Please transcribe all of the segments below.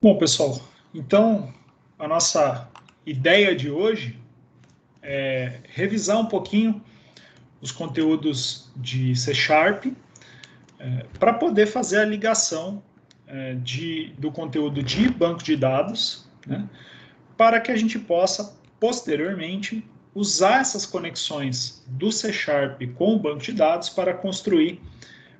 Bom, pessoal, então a nossa ideia de hoje é revisar um pouquinho os conteúdos de C# para poder fazer a ligação do conteúdo de banco de dados, né, para que a gente possa, posteriormente, usar essas conexões do C# com o banco de dados para construir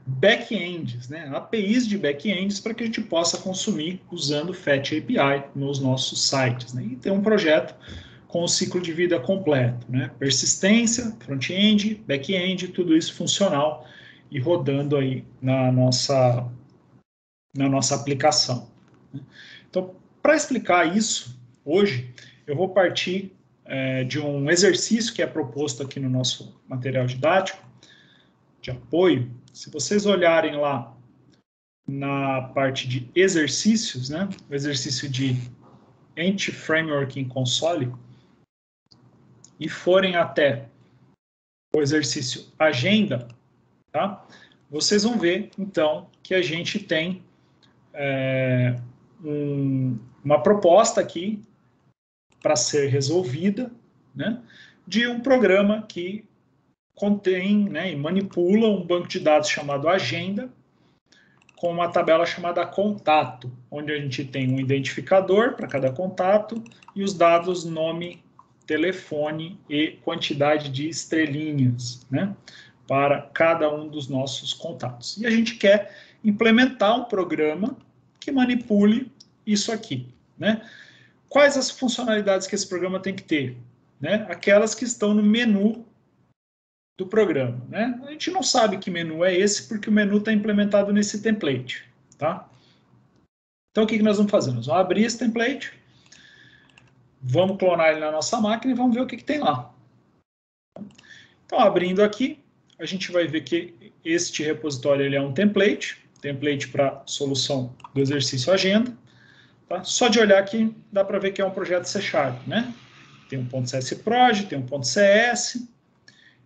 back-ends, né, APIs de back-ends para que a gente possa consumir usando o Fetch API nos nossos sites, né, e ter um projeto com o ciclo de vida completo, né, persistência, front-end, back-end, tudo isso funcional e rodando aí na nossa aplicação. Então, para explicar isso, hoje, eu vou partir de um exercício que é proposto aqui no nosso material didático, de apoio. Se vocês olharem lá na parte de exercícios, né, o exercício de Anti-Framework em Console, e forem até o exercício Agenda, tá? Vocês vão ver, então, que a gente tem uma proposta aqui para ser resolvida, né, de um programa que contém, né, e manipula um banco de dados chamado Agenda, com uma tabela chamada Contato, onde a gente tem um identificador para cada contato e os dados nome, telefone e quantidade de estrelinhas, né, para cada um dos nossos contatos. E a gente quer implementar um programa que manipule isso aqui, né? Quais as funcionalidades que esse programa tem que ter? Né? Aquelas que estão no menu do programa, né? A gente não sabe que menu é esse, porque o menu está implementado nesse template, tá? Então, o que nós vamos fazer? Nós vamos abrir esse template, vamos clonar ele na nossa máquina e vamos ver o que tem lá. Então, abrindo aqui, a gente vai ver que este repositório ele é um template para solução do exercício Agenda. Tá? Só de olhar aqui, dá para ver que é um projeto C#, né? Tem um .csproj, tem um .cs,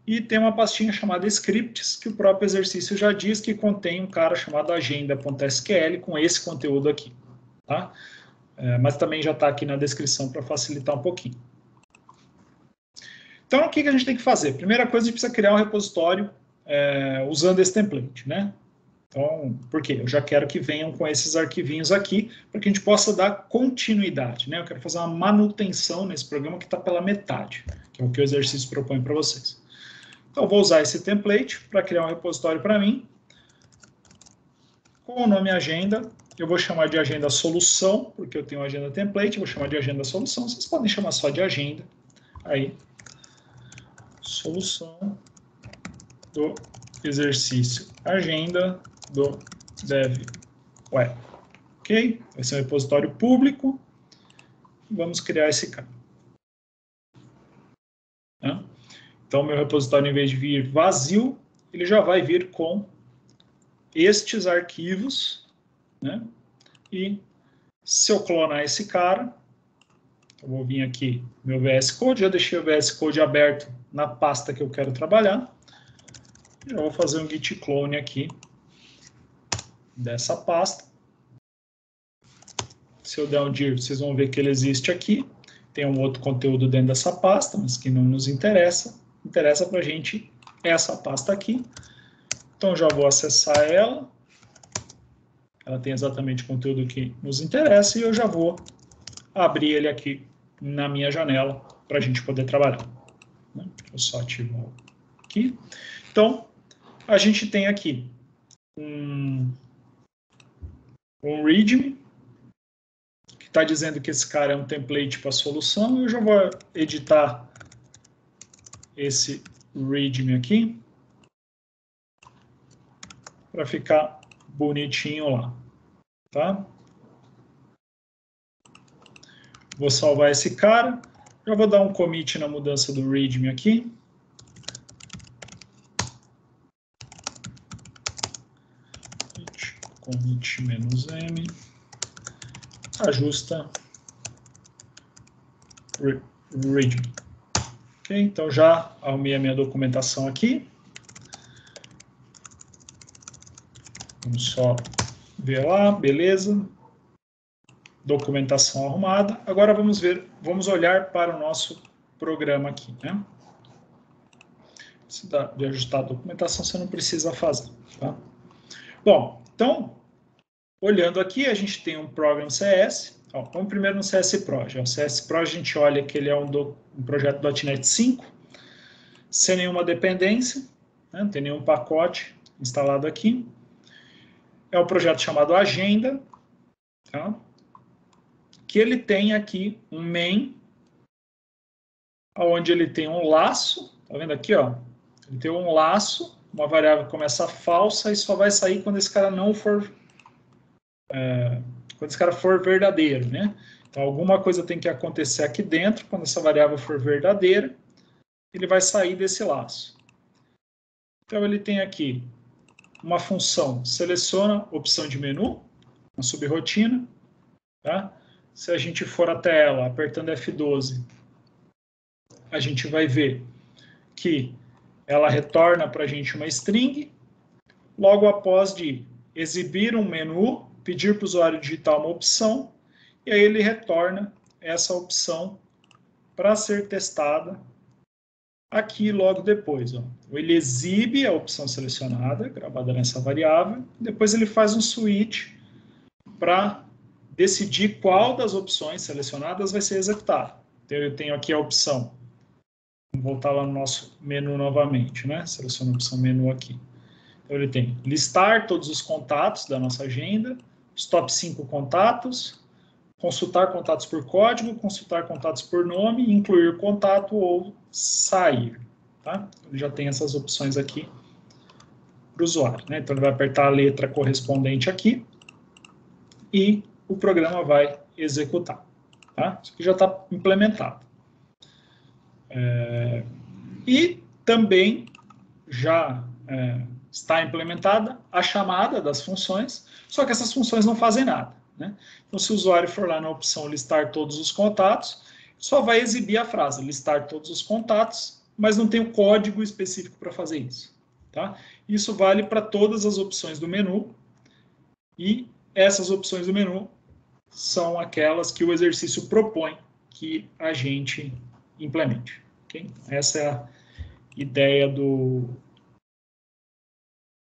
e tem uma pastinha chamada scripts, que o próprio exercício já diz que contém um cara chamado agenda.sql com esse conteúdo aqui. Tá? Mas também já está aqui na descrição para facilitar um pouquinho. Então, o que a gente tem que fazer? Primeira coisa, a gente precisa criar um repositório usando esse template, né? Então, por quê? Eu já quero que venham com esses arquivinhos aqui, para que a gente possa dar continuidade, né? Eu quero fazer uma manutenção nesse programa que está pela metade, que é o que o exercício propõe para vocês. Então, eu vou usar esse template para criar um repositório para mim, com o nome agenda. Eu vou chamar de agenda solução, porque eu tenho agenda template, vou chamar de agenda solução. Vocês podem chamar só de agenda. Aí, solução do exercício agenda do Dev Web. Ok? Vai ser um repositório público. Vamos criar esse cara. Tá? Então, meu repositório, em vez de vir vazio, ele já vai vir com estes arquivos, né? E se eu clonar esse cara, eu vou vir aqui no meu VS Code, já deixei o VS Code aberto na pasta que eu quero trabalhar. Já vou fazer um git clone aqui dessa pasta. Se eu der um dir, vocês vão ver que ele existe aqui. Tem um outro conteúdo dentro dessa pasta, mas que não nos interessa. Interessa para a gente essa pasta aqui. Então, já vou acessar ela. Ela tem exatamente o conteúdo que nos interessa e eu já vou abrir ele aqui na minha janela para a gente poder trabalhar. Deixa eu só ativar aqui. Então, a gente tem aqui um README, que está dizendo que esse cara é um template para a solução. Eu já vou editar esse README aqui para ficar bonitinho lá, tá? Vou salvar esse cara. Já vou dar um commit na mudança do README aqui. Commit "-m", ajusta README. Ok, então já arrumei a minha documentação aqui. Vamos só ver lá, beleza. documentação arrumada. Agora vamos olhar para o nosso programa aqui, né? Se dá de ajustar a documentação, você não precisa fazer, tá? Bom, então, olhando aqui, a gente tem um Program CS. Ó, vamos primeiro no CS Project. O CS Project, a gente olha que ele é um projeto .NET 5, sem nenhuma dependência, né? Não tem nenhum pacote instalado aqui. É um projeto chamado Agenda, tá? Que ele tem aqui um main, onde ele tem um laço, tá vendo aqui, ó? Ele tem um laço, uma variável que começa falsa e só vai sair quando esse cara não for, quando esse cara for verdadeiro, né? Então, alguma coisa tem que acontecer aqui dentro, quando essa variável for verdadeira, ele vai sair desse laço. Então, ele tem aqui uma função, seleciona opção de menu, uma subrotina, tá? Se a gente for até ela, apertando F12, a gente vai ver que ela retorna para a gente uma string, logo após de exibir um menu, pedir para o usuário digitar uma opção, e aí ele retorna essa opção para ser testada aqui logo depois. Ó. Ele exibe a opção selecionada, gravada nessa variável, depois ele faz um switch para decidir qual das opções selecionadas vai ser executada. Então, eu tenho aqui a opção. Vamos voltar lá no nosso menu novamente, né? Seleciona a opção menu aqui. Então, ele tem listar todos os contatos da nossa agenda, os top 5 contatos, consultar contatos por código, consultar contatos por nome, incluir contato ou sair. Tá? Ele já tem essas opções aqui para o usuário, né? Então, ele vai apertar a letra correspondente aqui e o programa vai executar. Tá? Isso aqui já está implementado. E também já está implementada a chamada das funções, só que essas funções não fazem nada. Né? Então, se o usuário for lá na opção listar todos os contatos, só vai exibir a frase listar todos os contatos, mas não tem o código específico para fazer isso. Tá? Isso vale para todas as opções do menu, e essas opções do menu são aquelas que o exercício propõe que a gente implemente. Okay? Essa é a ideia do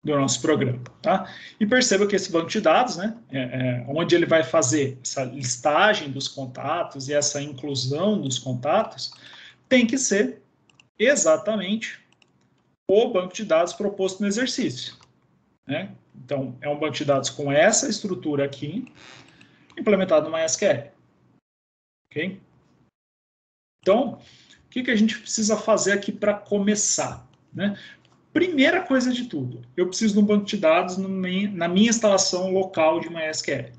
nosso programa. Tá? E perceba que esse banco de dados, né, onde ele vai fazer essa listagem dos contatos e essa inclusão dos contatos, tem que ser exatamente o banco de dados proposto no exercício. Né? Então, é um banco de dados com essa estrutura aqui, implementado no MySQL. Ok? Então, o que a gente precisa fazer aqui para começar? Né? Primeira coisa de tudo, eu preciso de um banco de dados na minha instalação local de MySQL.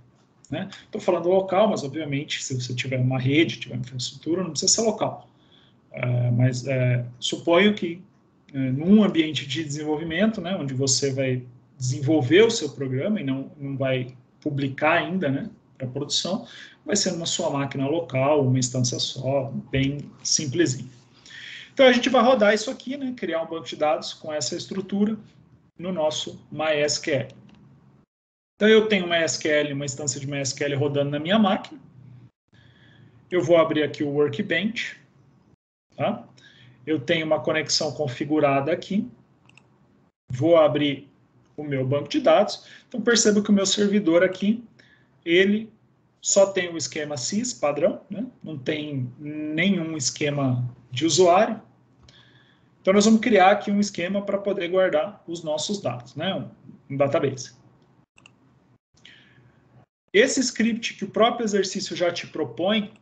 Né? Estou falando local, mas obviamente, se você tiver uma rede, tiver uma infraestrutura, não precisa ser local. Mas suponho que num ambiente de desenvolvimento, né, onde você vai desenvolver o seu programa e não vai publicar ainda, né, para produção, vai ser numa sua máquina local, uma instância só, bem simplesinho. Então, a gente vai rodar isso aqui, né, criar um banco de dados com essa estrutura no nosso MySQL. Então, eu tenho uma instância de MySQL rodando na minha máquina. Eu vou abrir aqui o Workbench. Tá? Eu tenho uma conexão configurada aqui. Vou abrir o meu banco de dados. Então, perceba que o meu servidor aqui, ele só tem o esquema sys padrão, né? Não tem nenhum esquema de usuário. Então, nós vamos criar aqui um esquema para poder guardar os nossos dados, né? Um database. Esse script que o próprio exercício já te propõe,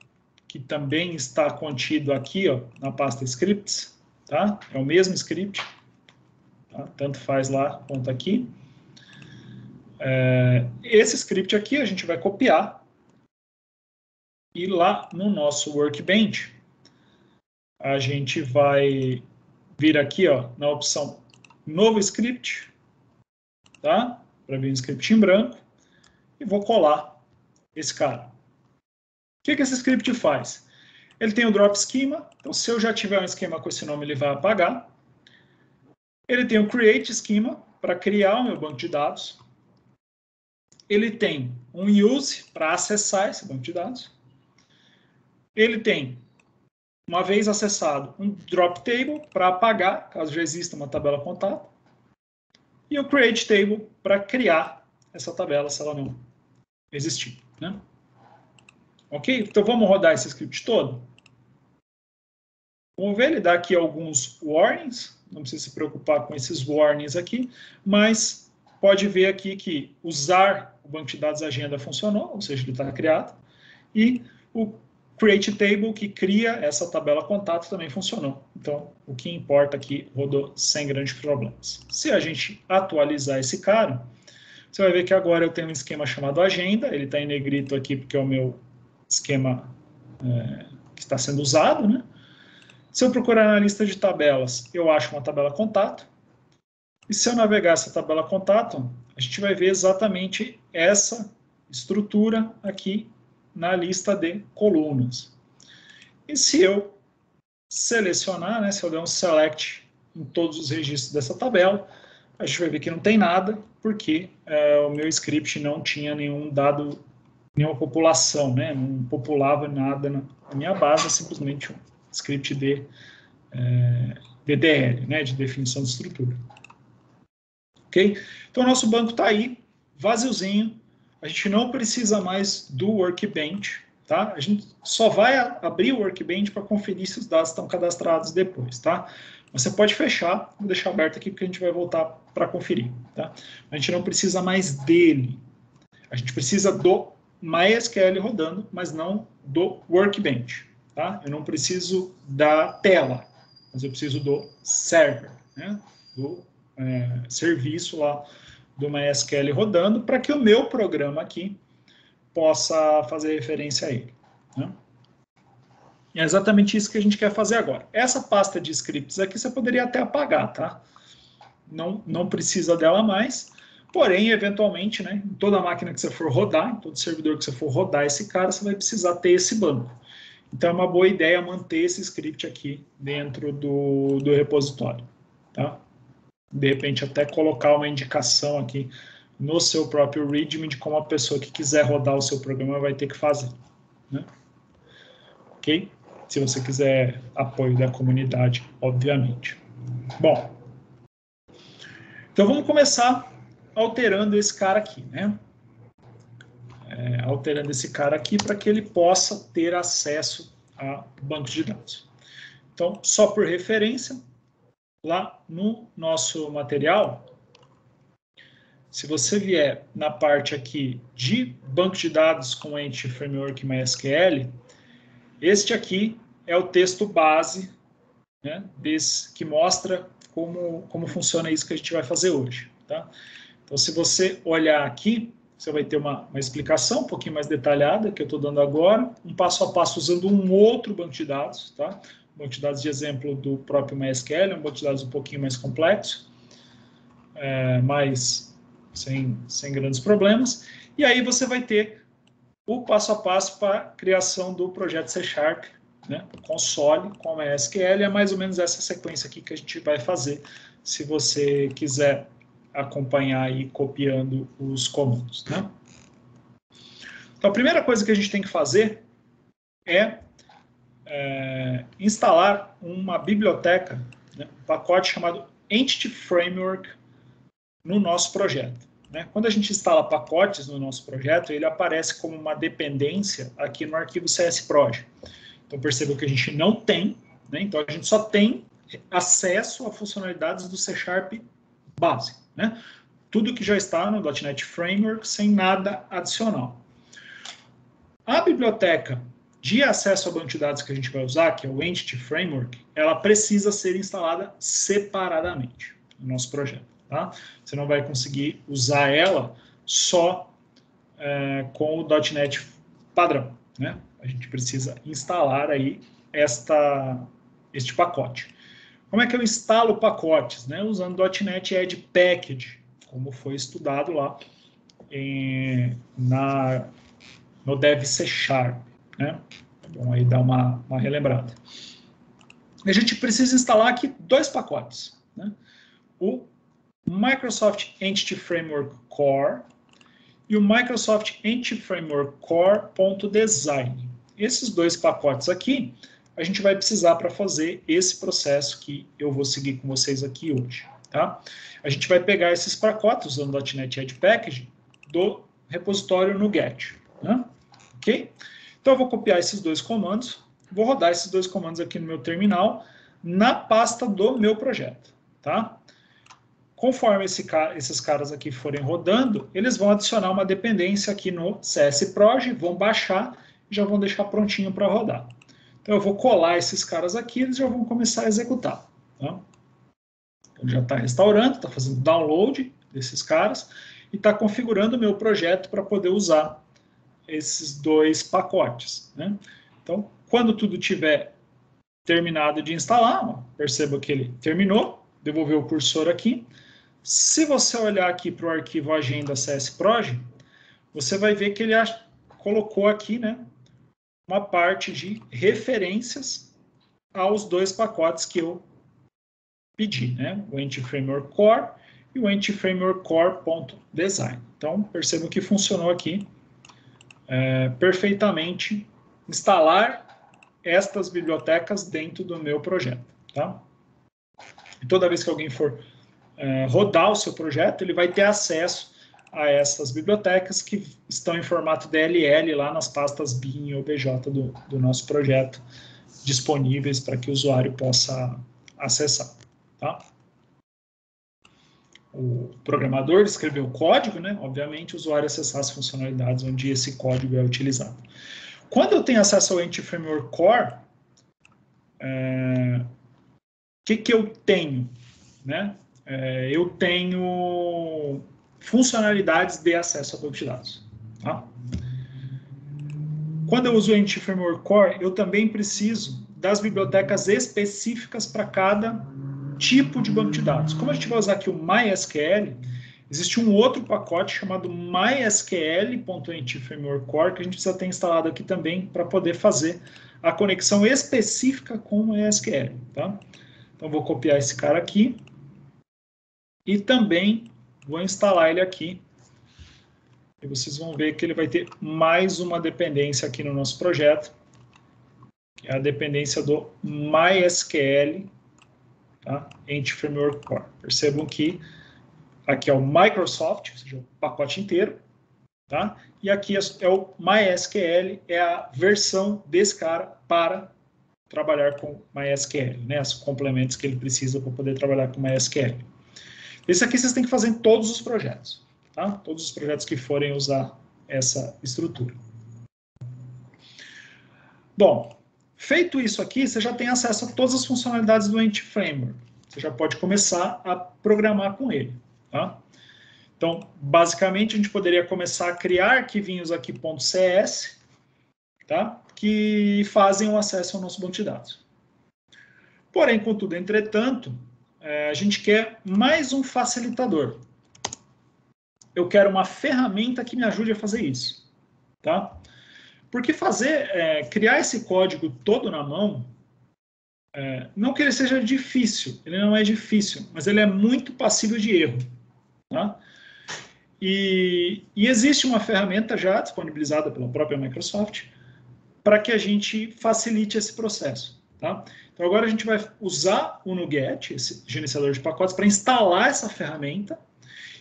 que também está contido aqui, ó, na pasta scripts, tá? É o mesmo script, tá? Tanto faz lá quanto aqui. Esse script aqui a gente vai copiar e lá no nosso Workbench a gente vai vir aqui, ó, na opção Novo Script, tá? Para vir um script em branco e vou colar esse cara. O que esse script faz? Ele tem o drop schema, então se eu já tiver um esquema com esse nome, ele vai apagar. Ele tem o create schema, para criar o meu banco de dados. ele tem um use para acessar esse banco de dados. Ele tem, uma vez acessado, um drop table para apagar, caso já exista uma tabela contato. E o create table para criar essa tabela, se ela não existir. Né? Ok? Então vamos rodar esse script todo? Vamos ver, ele dá aqui alguns warnings, não precisa se preocupar com esses warnings aqui, mas pode ver aqui que usar o banco de dados agenda funcionou, ou seja, ele está criado, e o create table, que cria essa tabela contato, também funcionou. Então, o que importa aqui rodou sem grandes problemas. Se a gente atualizar esse cara, você vai ver que agora eu tenho um esquema chamado agenda, ele está em negrito aqui porque é o meu esquema que está sendo usado, né? Se eu procurar na lista de tabelas, eu acho uma tabela contato. E se eu navegar essa tabela contato, a gente vai ver exatamente essa estrutura aqui na lista de colunas. E se eu selecionar, né, se eu der um select em todos os registros dessa tabela, a gente vai ver que não tem nada, porque o meu script não tinha nenhum dado, nenhuma população, né, não populava nada na minha base, é simplesmente um script de DDL, né, de definição de estrutura. Ok? Então, o nosso banco está aí, vaziozinho, a gente não precisa mais do Workbench, tá? A gente só vai abrir o Workbench para conferir se os dados estão cadastrados depois, tá? Você pode fechar, vou deixar aberto aqui porque a gente vai voltar para conferir, tá? A gente não precisa mais dele. A gente precisa do MySQL rodando, mas não do Workbench, tá? Eu não preciso da tela, mas eu preciso do server, né? Do serviço lá do MySQL rodando para que o meu programa aqui possa fazer referência a ele. Né? E é exatamente isso que a gente quer fazer agora. Essa pasta de scripts aqui você poderia até apagar, tá? Não precisa dela mais, porém, eventualmente, né, em toda máquina que você for rodar, em todo servidor que você for rodar esse cara, você vai precisar ter esse banco. Então, é uma boa ideia manter esse script aqui dentro do repositório, tá? De repente, até colocar uma indicação aqui no seu próprio README de como a pessoa que quiser rodar o seu programa vai ter que fazer. Né? Ok? Se você quiser apoio da comunidade, obviamente. Bom, então vamos começar alterando esse cara aqui, né? Alterando esse cara aqui para que ele possa ter acesso a banco de dados. Então, só por referência, lá no nosso material, se você vier na parte aqui de banco de dados com Entity Framework MySQL, este aqui é o texto base, né, que mostra como funciona isso que a gente vai fazer hoje. Tá? Então, se você olhar aqui, você vai ter uma explicação um pouquinho mais detalhada que eu estou dando agora, um passo a passo usando um outro banco de dados, tá? Um banco de dados de exemplo do próprio MySQL, um banco de dados um pouquinho mais complexo, mas sem grandes problemas. E aí você vai ter o passo a passo para a criação do projeto C#, né, console com a MySQL. É mais ou menos essa sequência aqui que a gente vai fazer, se você quiser acompanhar aí copiando os comandos. Né? Então, a primeira coisa que a gente tem que fazer é instalar uma biblioteca, né, um pacote chamado Entity Framework no nosso projeto. Né? Quando a gente instala pacotes no nosso projeto, ele aparece como uma dependência aqui no arquivo CSProj. Então, perceba que a gente não tem, né? Então a gente só tem acesso a funcionalidades do C# base. Né? Tudo que já está no .NET Framework, sem nada adicional. A biblioteca de acesso a banco de dados que a gente vai usar, que é o Entity Framework, ela precisa ser instalada separadamente no nosso projeto. Tá? Você não vai conseguir usar ela só com o .NET padrão. Né? A gente precisa instalar aí este pacote. Como é que eu instalo pacotes? Né? Usando .NET Edge Package, como foi estudado lá no Dev C#. Né? Bom, aí dá uma relembrada. A gente precisa instalar aqui dois pacotes. Né? O Microsoft Entity Framework Core e o Microsoft Entity Framework Core.design. Esses dois pacotes aqui, a gente vai precisar para fazer esse processo que eu vou seguir com vocês aqui hoje. Tá? A gente vai pegar esses pacotes usando o .NET Edge Package do repositório NuGet. Né? Ok? Então, eu vou copiar esses dois comandos, vou rodar esses dois comandos aqui no meu terminal, na pasta do meu projeto. Tá? Conforme esses caras aqui forem rodando, eles vão adicionar uma dependência aqui no CSProj, vão baixar e já vão deixar prontinho para rodar. Então, eu vou colar esses caras aqui, eles já vão começar a executar. Tá? Então, já está restaurando, está fazendo download desses caras e está configurando o meu projeto para poder usar esses dois pacotes. Né? Então, quando tudo tiver terminado de instalar, ó, perceba que ele terminou, devolver o cursor aqui. Se você olhar aqui para o arquivo agenda CSProj, você vai ver que ele colocou aqui, né, uma parte de referências aos dois pacotes que eu pedi, né, o Entity Framework Core e o Entity Framework Core.design. Então, percebam que funcionou aqui perfeitamente instalar estas bibliotecas dentro do meu projeto. Tá? E toda vez que alguém for rodar o seu projeto, ele vai ter acesso a essas bibliotecas que estão em formato DLL lá nas pastas bin e OBJ do nosso projeto, disponíveis para que o usuário possa acessar. Tá? O programador escreveu o código, né? Obviamente o usuário acessar as funcionalidades onde esse código é utilizado. Quando eu tenho acesso ao Entity Framework Core, o que eu tenho? Né? Eu tenho funcionalidades de acesso a banco de dados. Tá? Quando eu uso o Entity Framework Core, eu também preciso das bibliotecas específicas para cada tipo de banco de dados. Como a gente vai usar aqui o MySQL, existe um outro pacote chamado MySQL.Entity Framework Core que a gente precisa ter instalado aqui também para poder fazer a conexão específica com o MySQL. Tá? Então, vou copiar esse cara aqui e também vou instalar ele aqui. E vocês vão ver que ele vai ter mais uma dependência aqui no nosso projeto, que é a dependência do MySQL, tá? Entity Framework Core. Percebam que aqui é o Microsoft, ou seja, o pacote inteiro, tá? E aqui é o MySQL, é a versão desse cara para trabalhar com MySQL, né? Os complementos que ele precisa para poder trabalhar com MySQL. Esse aqui vocês têm que fazer em todos os projetos, tá? Todos os projetos que forem usar essa estrutura. Bom, feito isso aqui, você já tem acesso a todas as funcionalidades do Entity Framework. Você já pode começar a programar com ele, tá? Então, basicamente, a gente poderia começar a criar arquivinhos aqui .cs, tá? Que fazem o acesso ao nosso banco de dados. Porém, contudo, entretanto, a gente quer mais um facilitador. Eu quero uma ferramenta que me ajude a fazer isso, tá? Porque criar esse código todo na mão, não que ele seja difícil, ele não é difícil, mas ele é muito passível de erro, tá? E existe uma ferramenta já disponibilizada pela própria Microsoft para que a gente facilite esse processo, tá? Então, agora a gente vai usar o NuGet, esse gerenciador de pacotes, para instalar essa ferramenta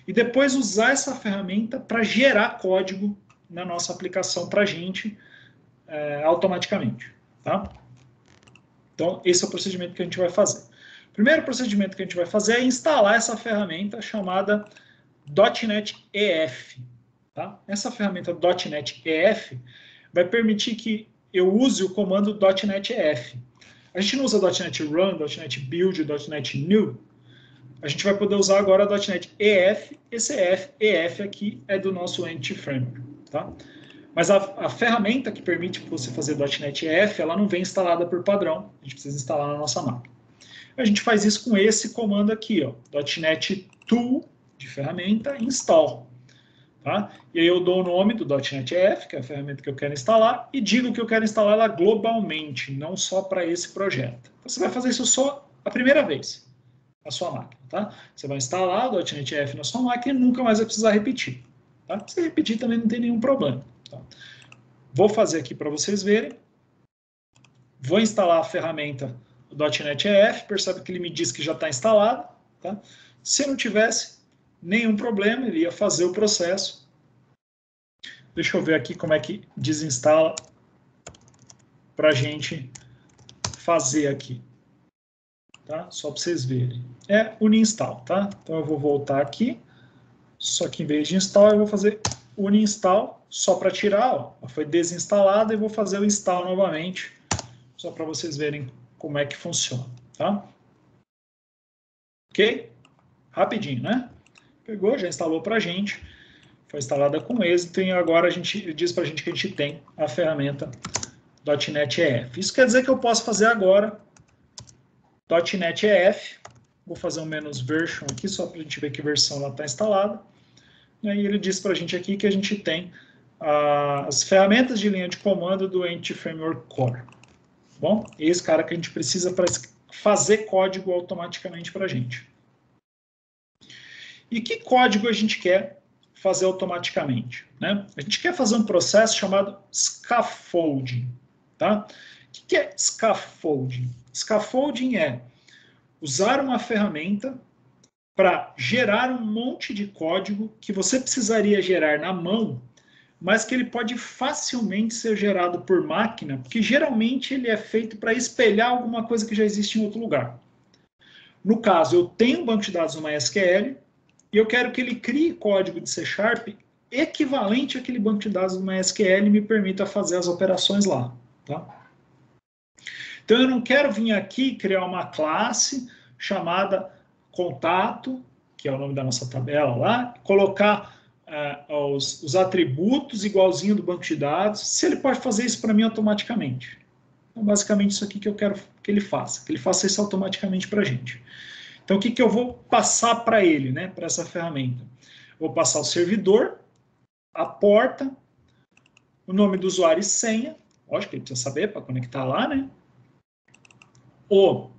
e depois usar essa ferramenta para gerar código na nossa aplicação para a gente automaticamente. Tá? Então, esse é o procedimento que a gente vai fazer. O primeiro procedimento que a gente vai fazer é instalar essa ferramenta chamada .NET EF. Tá? Essa ferramenta .NET EF vai permitir que eu use o comando .NET EF. A gente não usa .NET Run, .NET Build, .NET New. A gente vai poder usar agora .NET EF. Esse EF aqui é do nosso Entity Framework. Tá? Mas a ferramenta que permite você fazer .NET EF, ela não vem instalada por padrão. A gente precisa instalar na nossa máquina. A gente faz isso com esse comando aqui, ó, .NET Tool de ferramenta install. Tá? E aí eu dou o nome do .NET EF, que é a ferramenta que eu quero instalar, e digo que eu quero instalar ela globalmente, não só para esse projeto. Então, você vai fazer isso só a primeira vez na sua máquina. Tá? Você vai instalar o .NET EF na sua máquina e nunca mais vai precisar repetir. Tá? Se repetir também não tem nenhum problema. Tá? Vou fazer aqui para vocês verem. Vou instalar a ferramenta do .NET EF, percebe que ele me diz que já está instalado. Tá? Se não tivesse nenhum problema, ele ia fazer o processo. Deixa eu ver aqui como é que desinstala para a gente fazer aqui. Tá? Só para vocês verem. É uninstall, tá? Então eu vou voltar aqui. Só que em vez de install, eu vou fazer uninstall só para tirar. Ó, foi desinstalado e vou fazer o install novamente. Só para vocês verem como é que funciona, tá? Ok? Rapidinho, né? Pegou, já instalou para a gente. Foi instalada com êxito e agora ele diz para a gente que a gente tem a ferramenta .NET EF. Isso quer dizer que eu posso fazer agora .NET EF. Vou fazer um -version aqui, só para a gente ver que versão ela está instalada. E aí ele diz para a gente aqui que a gente tem as ferramentas de linha de comando do Entity Framework Core. Bom, esse cara que a gente precisa para fazer código automaticamente para a gente. E que código a gente quer fazer automaticamente? Né? A gente quer fazer um processo chamado scaffolding. Tá? O que é scaffolding? Scaffolding é usar uma ferramenta para gerar um monte de código que você precisaria gerar na mão, mas que ele pode facilmente ser gerado por máquina, porque geralmente ele é feito para espelhar alguma coisa que já existe em outro lugar. No caso, eu tenho um banco de dados no MySQL e eu quero que ele crie código de C# equivalente àquele banco de dados do MySQL e me permita fazer as operações lá. Tá? Então, eu não quero vir aqui e criar uma classe chamada contato, que é o nome da nossa tabela lá, colocar os atributos igualzinho do banco de dados, se ele pode fazer isso para mim automaticamente. Então, basicamente, isso aqui que eu quero que ele faça isso automaticamente para a gente. Então, o que eu vou passar para ele, né, para essa ferramenta? Vou passar o servidor, a porta, o nome do usuário e senha, lógico que ele precisa saber para conectar lá, né? O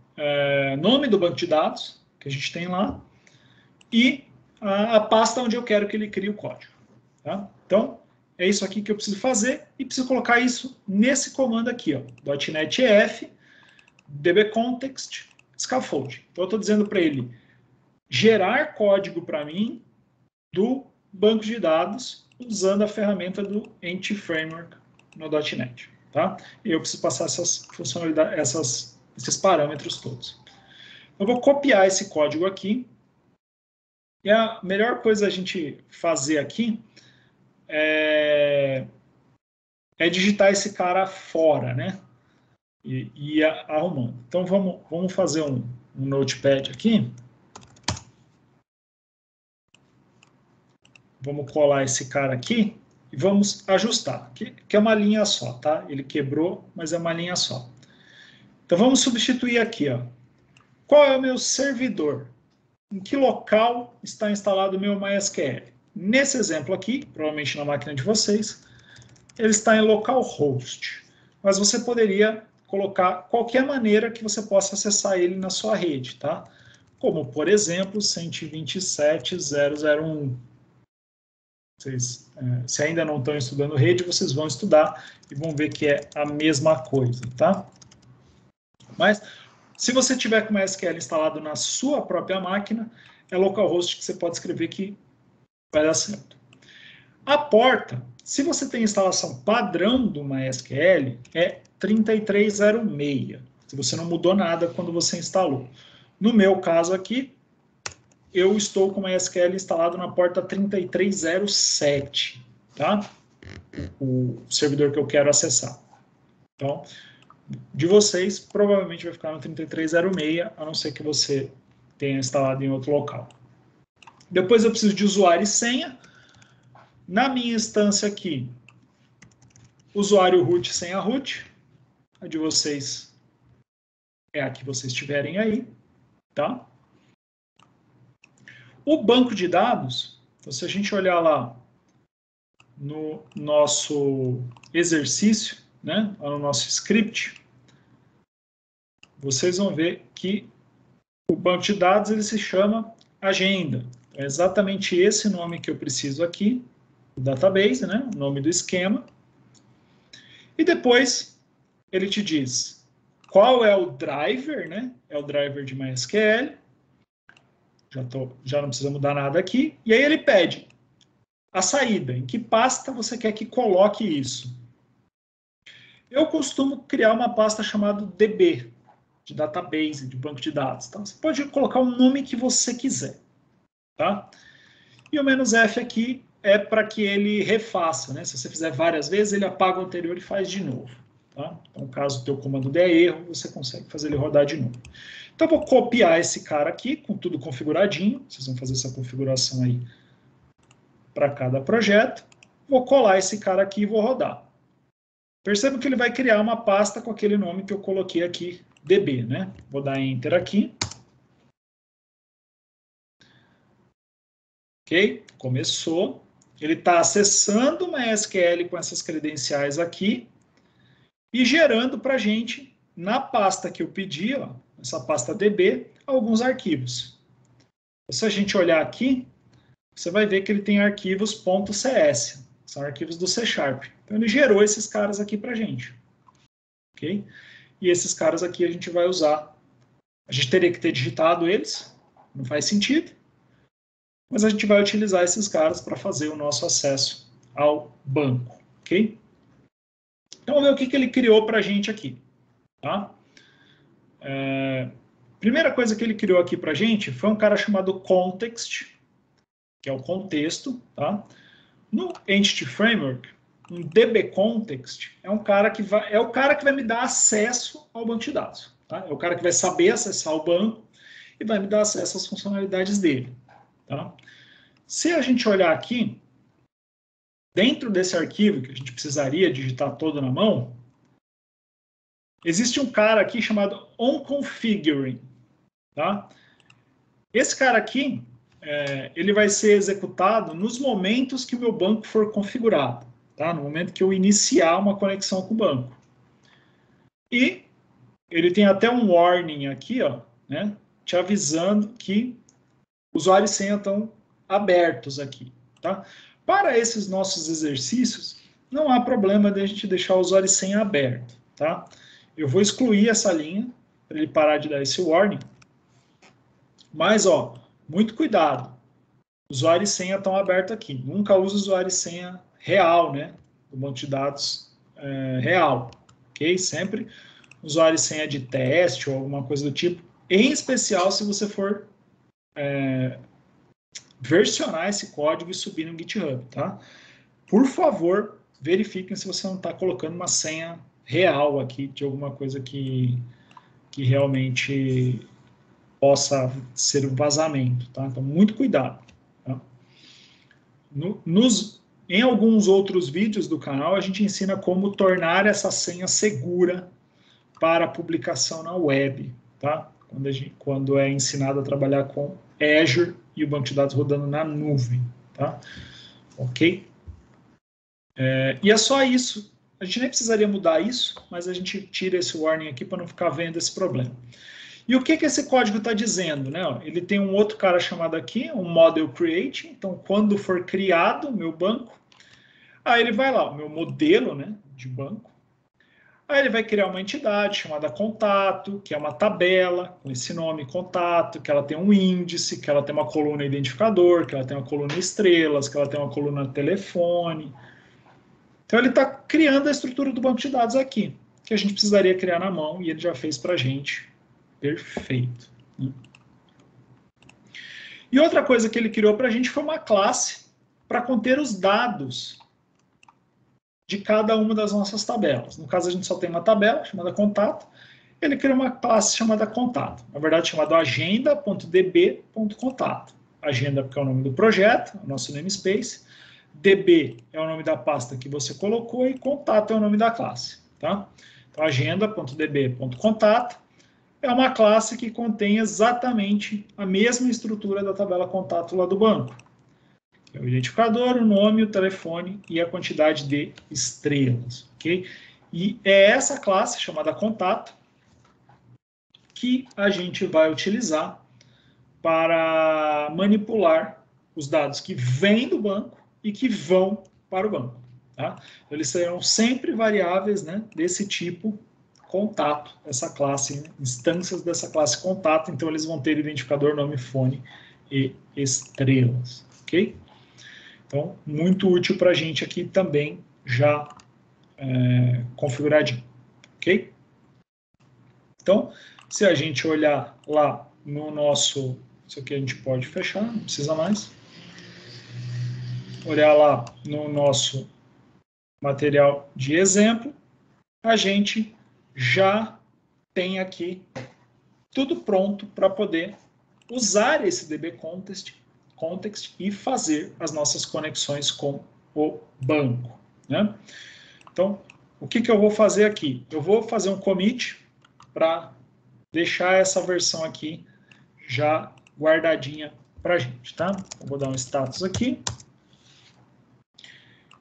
nome do banco de dados que a gente tem lá e a pasta onde eu quero que ele crie o código. Tá? Então, é isso aqui que eu preciso fazer e preciso colocar isso nesse comando aqui, ó, .NET EF, dbcontext, scaffold. Então, eu estou dizendo para ele gerar código para mim do banco de dados usando a ferramenta do Entity Framework no .NET. Tá? E eu preciso passar essas funcionalidades, esses parâmetros todos. Eu vou copiar esse código aqui. E a melhor coisa a gente fazer aqui é digitar esse cara fora, né? E ir arrumando. Então, vamos fazer um notepad aqui. Vamos colar esse cara aqui e vamos ajustar, que é uma linha só, tá? Ele quebrou, mas é uma linha só. Então, vamos substituir aqui, ó. Qual é o meu servidor? Em que local está instalado o meu MySQL? Nesse exemplo aqui, provavelmente na máquina de vocês, ele está em localhost. Mas você poderia colocar qualquer maneira que você possa acessar ele na sua rede, tá? Como, por exemplo, 127.0.0.1. Vocês, se ainda não estão estudando rede, vocês vão estudar e vão ver que é a mesma coisa, tá? Mas, se você tiver com o MySQL instalado na sua própria máquina, é localhost que você pode escrever que vai dar certo. A porta, se você tem instalação padrão do MySQL, é 3306, se você não mudou nada quando você instalou. No meu caso aqui, eu estou com o MySQL instalado na porta 3307, tá? O servidor que eu quero acessar. Então, de vocês, provavelmente vai ficar no 3306, a não ser que você tenha instalado em outro local. Depois eu preciso de usuário e senha. Na minha instância aqui, usuário root, senha root. A de vocês é a que vocês tiverem aí, tá? O banco de dados, então, se a gente olhar lá no nosso exercício, né, no nosso script, vocês vão ver que o banco de dados ele se chama agenda. É exatamente esse nome que eu preciso aqui, do database, né? O nome do esquema. E depois ele te diz qual é o driver, né? É o driver de MySQL. Já não precisa mudar nada aqui. E aí ele pede a saída. Em que pasta você quer que coloque isso? Eu costumo criar uma pasta chamada DB, de database, de banco de dados. Tá? Você pode colocar o nome que você quiser. Tá? E o "-f" aqui é para que ele refaça. Né? Se você fizer várias vezes, ele apaga o anterior e faz de novo. Tá? Então, caso o teu comando der erro, você consegue fazer ele rodar de novo. Então, eu vou copiar esse cara aqui, com tudo configuradinho. Vocês vão fazer essa configuração aí para cada projeto. Vou colar esse cara aqui e vou rodar. Perceba que ele vai criar uma pasta com aquele nome que eu coloquei aqui, DB, né? Vou dar Enter aqui. Ok? Começou. Ele está acessando o MySQL com essas credenciais aqui e gerando para a gente, na pasta que eu pedi, ó, essa pasta DB, alguns arquivos. Se a gente olhar aqui, você vai ver que ele tem arquivos .cs, são arquivos do C#. Então ele gerou esses caras aqui para a gente. Ok? E esses caras aqui a gente vai usar. A gente teria que ter digitado eles, não faz sentido, mas a gente vai utilizar esses caras para fazer o nosso acesso ao banco. Ok? Então vamos ver o que ele criou para a gente aqui. Tá? Primeira coisa que ele criou aqui para a gente foi um cara chamado Context, que é o contexto. Tá? No Entity Framework, um DB Context é o cara que vai me dar acesso ao banco de dados. Tá? É o cara que vai saber acessar o banco e vai me dar acesso às funcionalidades dele. Tá? Se a gente olhar aqui, dentro desse arquivo, que a gente precisaria digitar todo na mão, existe um cara aqui chamado onConfiguring. Tá? Esse cara aqui, ele vai ser executado nos momentos que o meu banco for configurado. Tá? No momento que eu iniciar uma conexão com o banco. E ele tem até um warning aqui, ó, né, te avisando que usuário e senha estão abertos aqui. Tá? Para esses nossos exercícios, não há problema de a gente deixar o usuário e senha aberto. Tá? Eu vou excluir essa linha para ele parar de dar esse warning. Mas, ó, muito cuidado. Usuário e senha estão abertos aqui. Nunca use usuário e senha real, né? Do banco de dados real. Ok? Sempre usuário e senha de teste ou alguma coisa do tipo. Em especial se você for versionar esse código e subir no GitHub, tá? Por favor, verifiquem se você não está colocando uma senha real aqui de alguma coisa que realmente possa ser um vazamento, tá? Então, muito cuidado. Tá? Em alguns outros vídeos do canal, a gente ensina como tornar essa senha segura para publicação na web, tá? Quando é ensinado a trabalhar com Azure e o banco de dados rodando na nuvem, tá? Ok? E é só isso. A gente nem precisaria mudar isso, mas a gente tira esse warning aqui para não ficar vendo esse problema. E o que esse código está dizendo? Né? Ele tem um outro cara chamado aqui, um model create. Então, quando for criado o meu banco, aí ele vai lá, o meu modelo, né, de banco. Aí ele vai criar uma entidade chamada contato, que é uma tabela com esse nome contato, que ela tem um índice, que ela tem uma coluna identificador, que ela tem uma coluna estrelas, que ela tem uma coluna telefone. Então ele está criando a estrutura do banco de dados aqui, que a gente precisaria criar na mão, e ele já fez para a gente. Perfeito. E outra coisa que ele criou para a gente foi uma classe para conter os dados de cada uma das nossas tabelas. No caso, a gente só tem uma tabela chamada contato. Ele criou uma classe chamada contato. Na verdade, chamada agenda.db.contato. Agenda porque é o nome do projeto, o nosso namespace. DB é o nome da pasta que você colocou e contato é o nome da classe. Tá? Então, agenda.db.contato é uma classe que contém exatamente a mesma estrutura da tabela contato lá do banco. É o identificador, o nome, o telefone e a quantidade de estrelas. Okay? E é essa classe, chamada contato, que a gente vai utilizar para manipular os dados que vêm do banco e que vão para o banco. Tá? Eles serão sempre variáveis, né, desse tipo contato, essa classe, instâncias dessa classe contato, então eles vão ter identificador, nome, fone e estrelas, ok? Então, muito útil para a gente aqui também, já configuradinho, ok? Então, se a gente olhar lá no nosso, isso aqui a gente pode fechar, não precisa mais. Olhar lá no nosso material de exemplo, a gente já tem aqui tudo pronto para poder usar esse DB Context e fazer as nossas conexões com o banco, né? Então, o que eu vou fazer aqui? Eu vou fazer um commit para deixar essa versão aqui já guardadinha para a gente, tá? Eu vou dar um status aqui.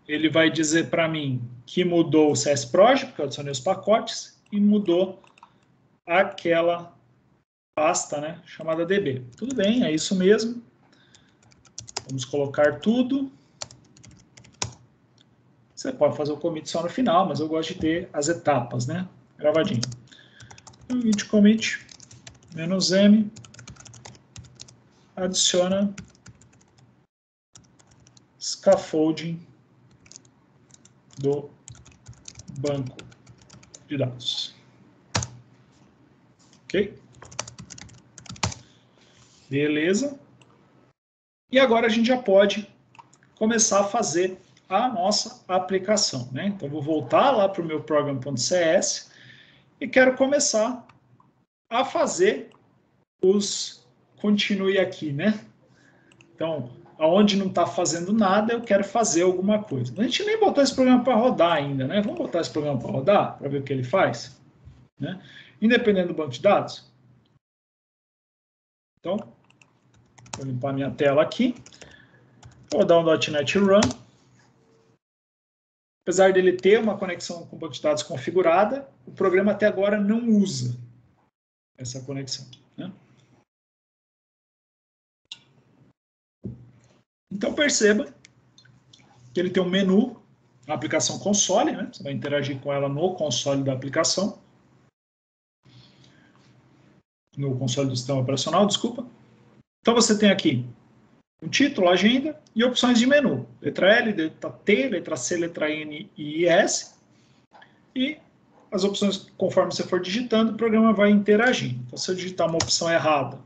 Ele vai dizer para mim que mudou o CS Project, porque eu adicionei os pacotes, e mudou aquela pasta, né, chamada DB. Tudo bem, é isso mesmo. Vamos colocar tudo. Você pode fazer o commit só no final, mas eu gosto de ter as etapas, né, gravadinho. Git commit, -m, adiciona scaffolding do banco de dados. Ok? Beleza. E agora a gente já pode começar a fazer a nossa aplicação, né? Então, vou voltar lá para o meu program.cs e quero começar a fazer os continue aqui, né? Então, aonde não está fazendo nada, eu quero fazer alguma coisa. A gente nem botou esse programa para rodar ainda, né? Vamos botar esse programa para rodar, para ver o que ele faz, né? Independente do banco de dados. Então, vou limpar minha tela aqui. Vou dar um .NET Run. Apesar dele ter uma conexão com o banco de dados configurada, o programa até agora não usa essa conexão, né? Então, perceba que ele tem um menu, a aplicação console, né? Você vai interagir com ela no console da aplicação. No console do sistema operacional, desculpa. Então, você tem aqui um título, agenda e opções de menu. Letra L, letra T, letra C, letra N e S. E as opções, conforme você for digitando, o programa vai interagindo. Então, se eu digitar uma opção errada,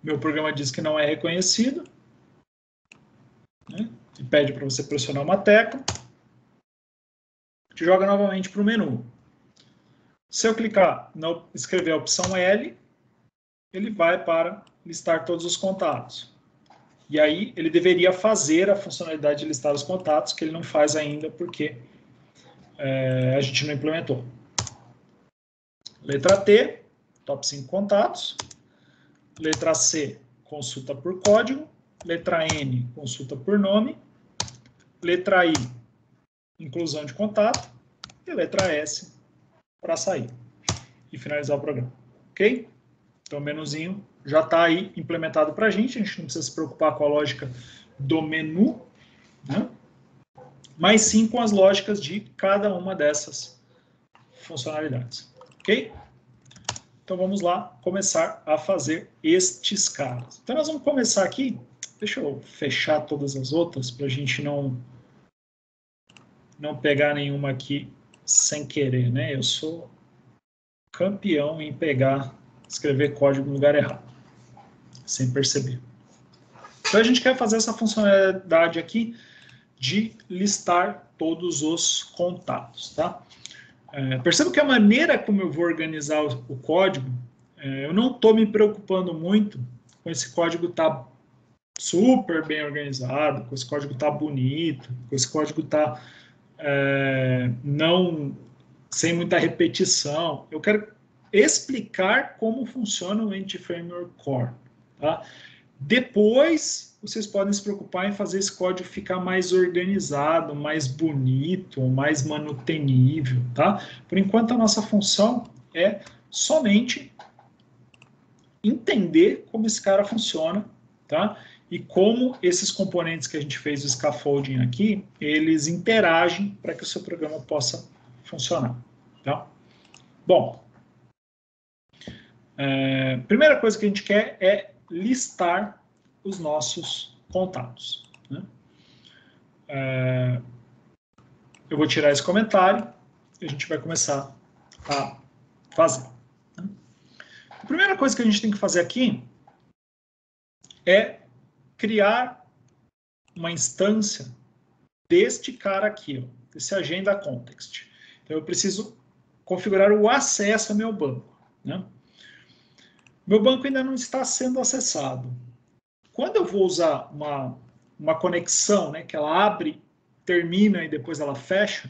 meu programa diz que não é reconhecido, né? E pede para você pressionar uma tecla. Te joga novamente para o menu. Se eu clicar na escrever a opção L, ele vai para listar todos os contatos. E aí ele deveria fazer a funcionalidade de listar os contatos, que ele não faz ainda porque a gente não implementou. Letra T, top 5 contatos. Letra C, consulta por código. Letra N, consulta por nome. Letra I, inclusão de contato. E letra S, para sair e finalizar o programa. Ok? Então o menuzinho já está aí implementado para a gente não precisa se preocupar com a lógica do menu, né? Mas sim com as lógicas de cada uma dessas funcionalidades. Ok? Então vamos lá começar a fazer estes caras. Então nós vamos começar aqui, deixa eu fechar todas as outras para a gente não pegar nenhuma aqui sem querer, né? Eu sou campeão em escrever código no lugar errado, sem perceber. Então a gente quer fazer essa funcionalidade aqui de listar todos os contatos, tá? Perceba que a maneira como eu vou organizar o código, eu não estou me preocupando muito com esse código estar super bem organizado, com esse código estar bonito, com esse código estar sem muita repetição. Eu quero explicar como funciona o Entity Framework Core, tá? Depois, vocês podem se preocupar em fazer esse código ficar mais organizado, mais bonito, mais manutenível, tá? Por enquanto, a nossa função é somente entender como esse cara funciona, tá? e como esses componentes que a gente fez do scaffolding aqui, eles interagem para que o seu programa possa funcionar. Tá? Bom, primeira coisa que a gente quer é listar os nossos contatos. Né? Eu vou tirar esse comentário e a gente vai começar a fazer. Né? A primeira coisa que a gente tem que fazer aqui é criar uma instância deste cara aqui, ó, desse Agenda Context. Então, eu preciso configurar o acesso ao meu banco. Né? Meu banco ainda não está sendo acessado. Quando eu vou usar uma conexão, né, que ela abre, termina e depois ela fecha,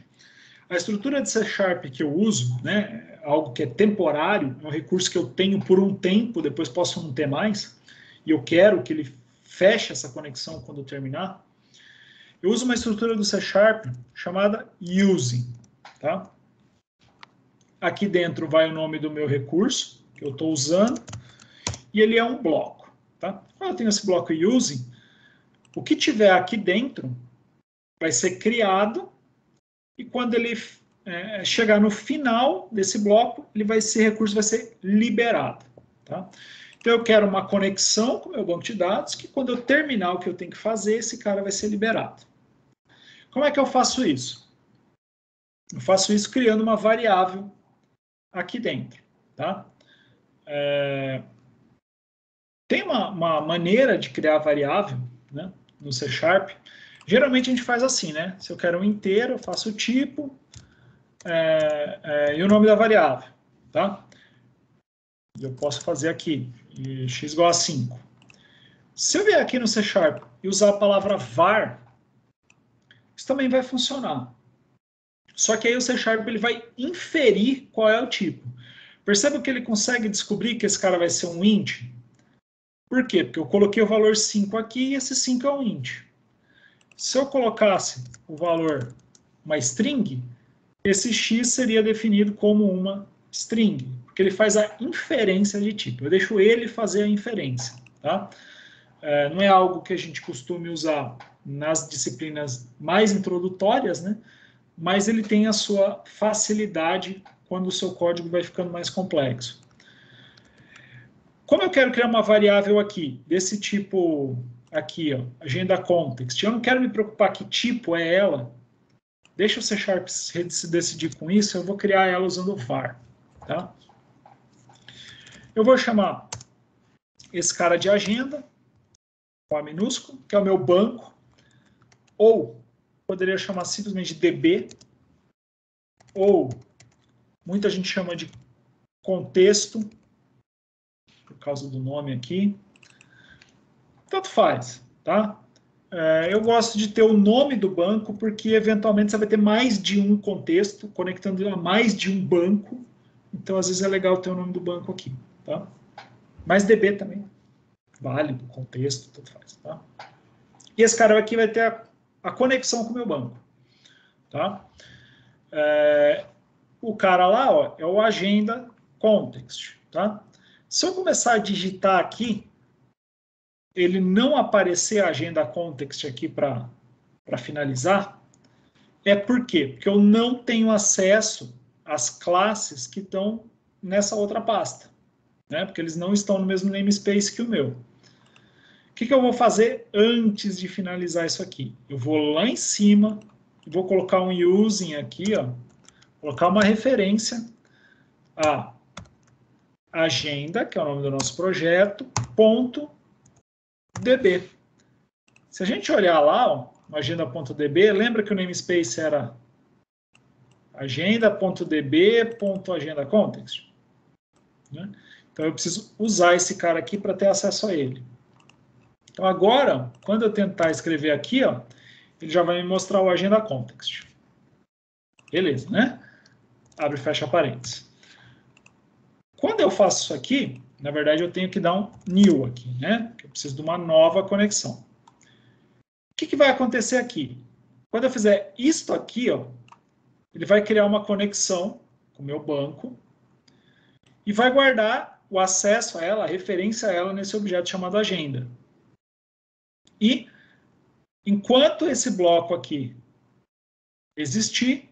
a estrutura de C# que eu uso, né, algo que é temporário, é um recurso que eu tenho por um tempo, depois posso não ter mais, e eu quero que ele feche essa conexão quando eu terminar, eu uso uma estrutura do C# chamada using. Tá? Aqui dentro vai o nome do meu recurso, que eu estou usando, e ele é um bloco. Tá? Quando eu tenho esse bloco using, o que tiver aqui dentro vai ser criado, e quando ele chegar no final desse bloco, esse recurso vai ser liberado. Tá? Então, eu quero uma conexão com o meu banco de dados, que quando eu terminar o que eu tenho que fazer, esse cara vai ser liberado. Como é que eu faço isso? Eu faço isso criando uma variável aqui dentro. Tá? Tem uma maneira de criar variável, né, no C#. Geralmente a gente faz assim, né? Se eu quero um inteiro, eu faço o tipo e o nome da variável. Tá? Eu posso fazer aqui, x igual a 5. Se eu vier aqui no C# e usar a palavra var, isso também vai funcionar. Só que aí o C# ele vai inferir qual é o tipo. Perceba que ele consegue descobrir que esse cara vai ser um int. Por quê? Porque eu coloquei o valor 5 aqui e esse 5 é um int. Se eu colocasse o valor uma string, esse x seria definido como uma string, porque ele faz a inferência de tipo. Eu deixo ele fazer a inferência. Tá? Não é algo que a gente costume usar nas disciplinas mais introdutórias, né? Mas ele tem a sua facilidade quando o seu código vai ficando mais complexo. Como eu quero criar uma variável aqui, desse tipo aqui, ó, agenda context, eu não quero me preocupar que tipo é ela, deixa o C# se decidir com isso, eu vou criar ela usando o var. Tá? Eu vou chamar esse cara de agenda, com A minúsculo, que é o meu banco, ou poderia chamar simplesmente DB, ou muita gente chama de contexto, por causa do nome aqui. Tanto faz, tá? Eu gosto de ter o nome do banco, porque eventualmente você vai ter mais de um contexto, conectando a mais de um banco. Então, às vezes é legal ter o nome do banco aqui, tá? Mas DB também, válido, contexto, tanto faz, tá? E esse cara aqui vai ter a conexão com o meu banco, tá? O cara lá, ó, é o agenda context, tá? Se eu começar a digitar aqui, ele não aparecer a agenda context aqui para finalizar, por quê? Porque eu não tenho acesso às classes que estão nessa outra pasta, né? Porque eles não estão no mesmo namespace que o meu. O que eu vou fazer antes de finalizar isso aqui? Eu vou lá em cima, vou colocar um using aqui, ó, colocar uma referência a agenda, que é o nome do nosso projeto, ponto DB. Se a gente olhar lá, ó, agenda.db, lembra que o namespace era agenda.db.agendacontext? Né? Então eu preciso usar esse cara aqui para ter acesso a ele. Então agora, quando eu tentar escrever aqui, ó, ele já vai me mostrar o agenda context. Beleza, né? Abre e fecha parênteses. Quando eu faço isso aqui, na verdade eu tenho que dar um new aqui, né? Eu preciso de uma nova conexão. O que vai acontecer aqui? Quando eu fizer isto aqui, ó, ele vai criar uma conexão com o meu banco e vai guardar o acesso a ela, a referência a ela nesse objeto chamado agenda. E enquanto esse bloco aqui existir,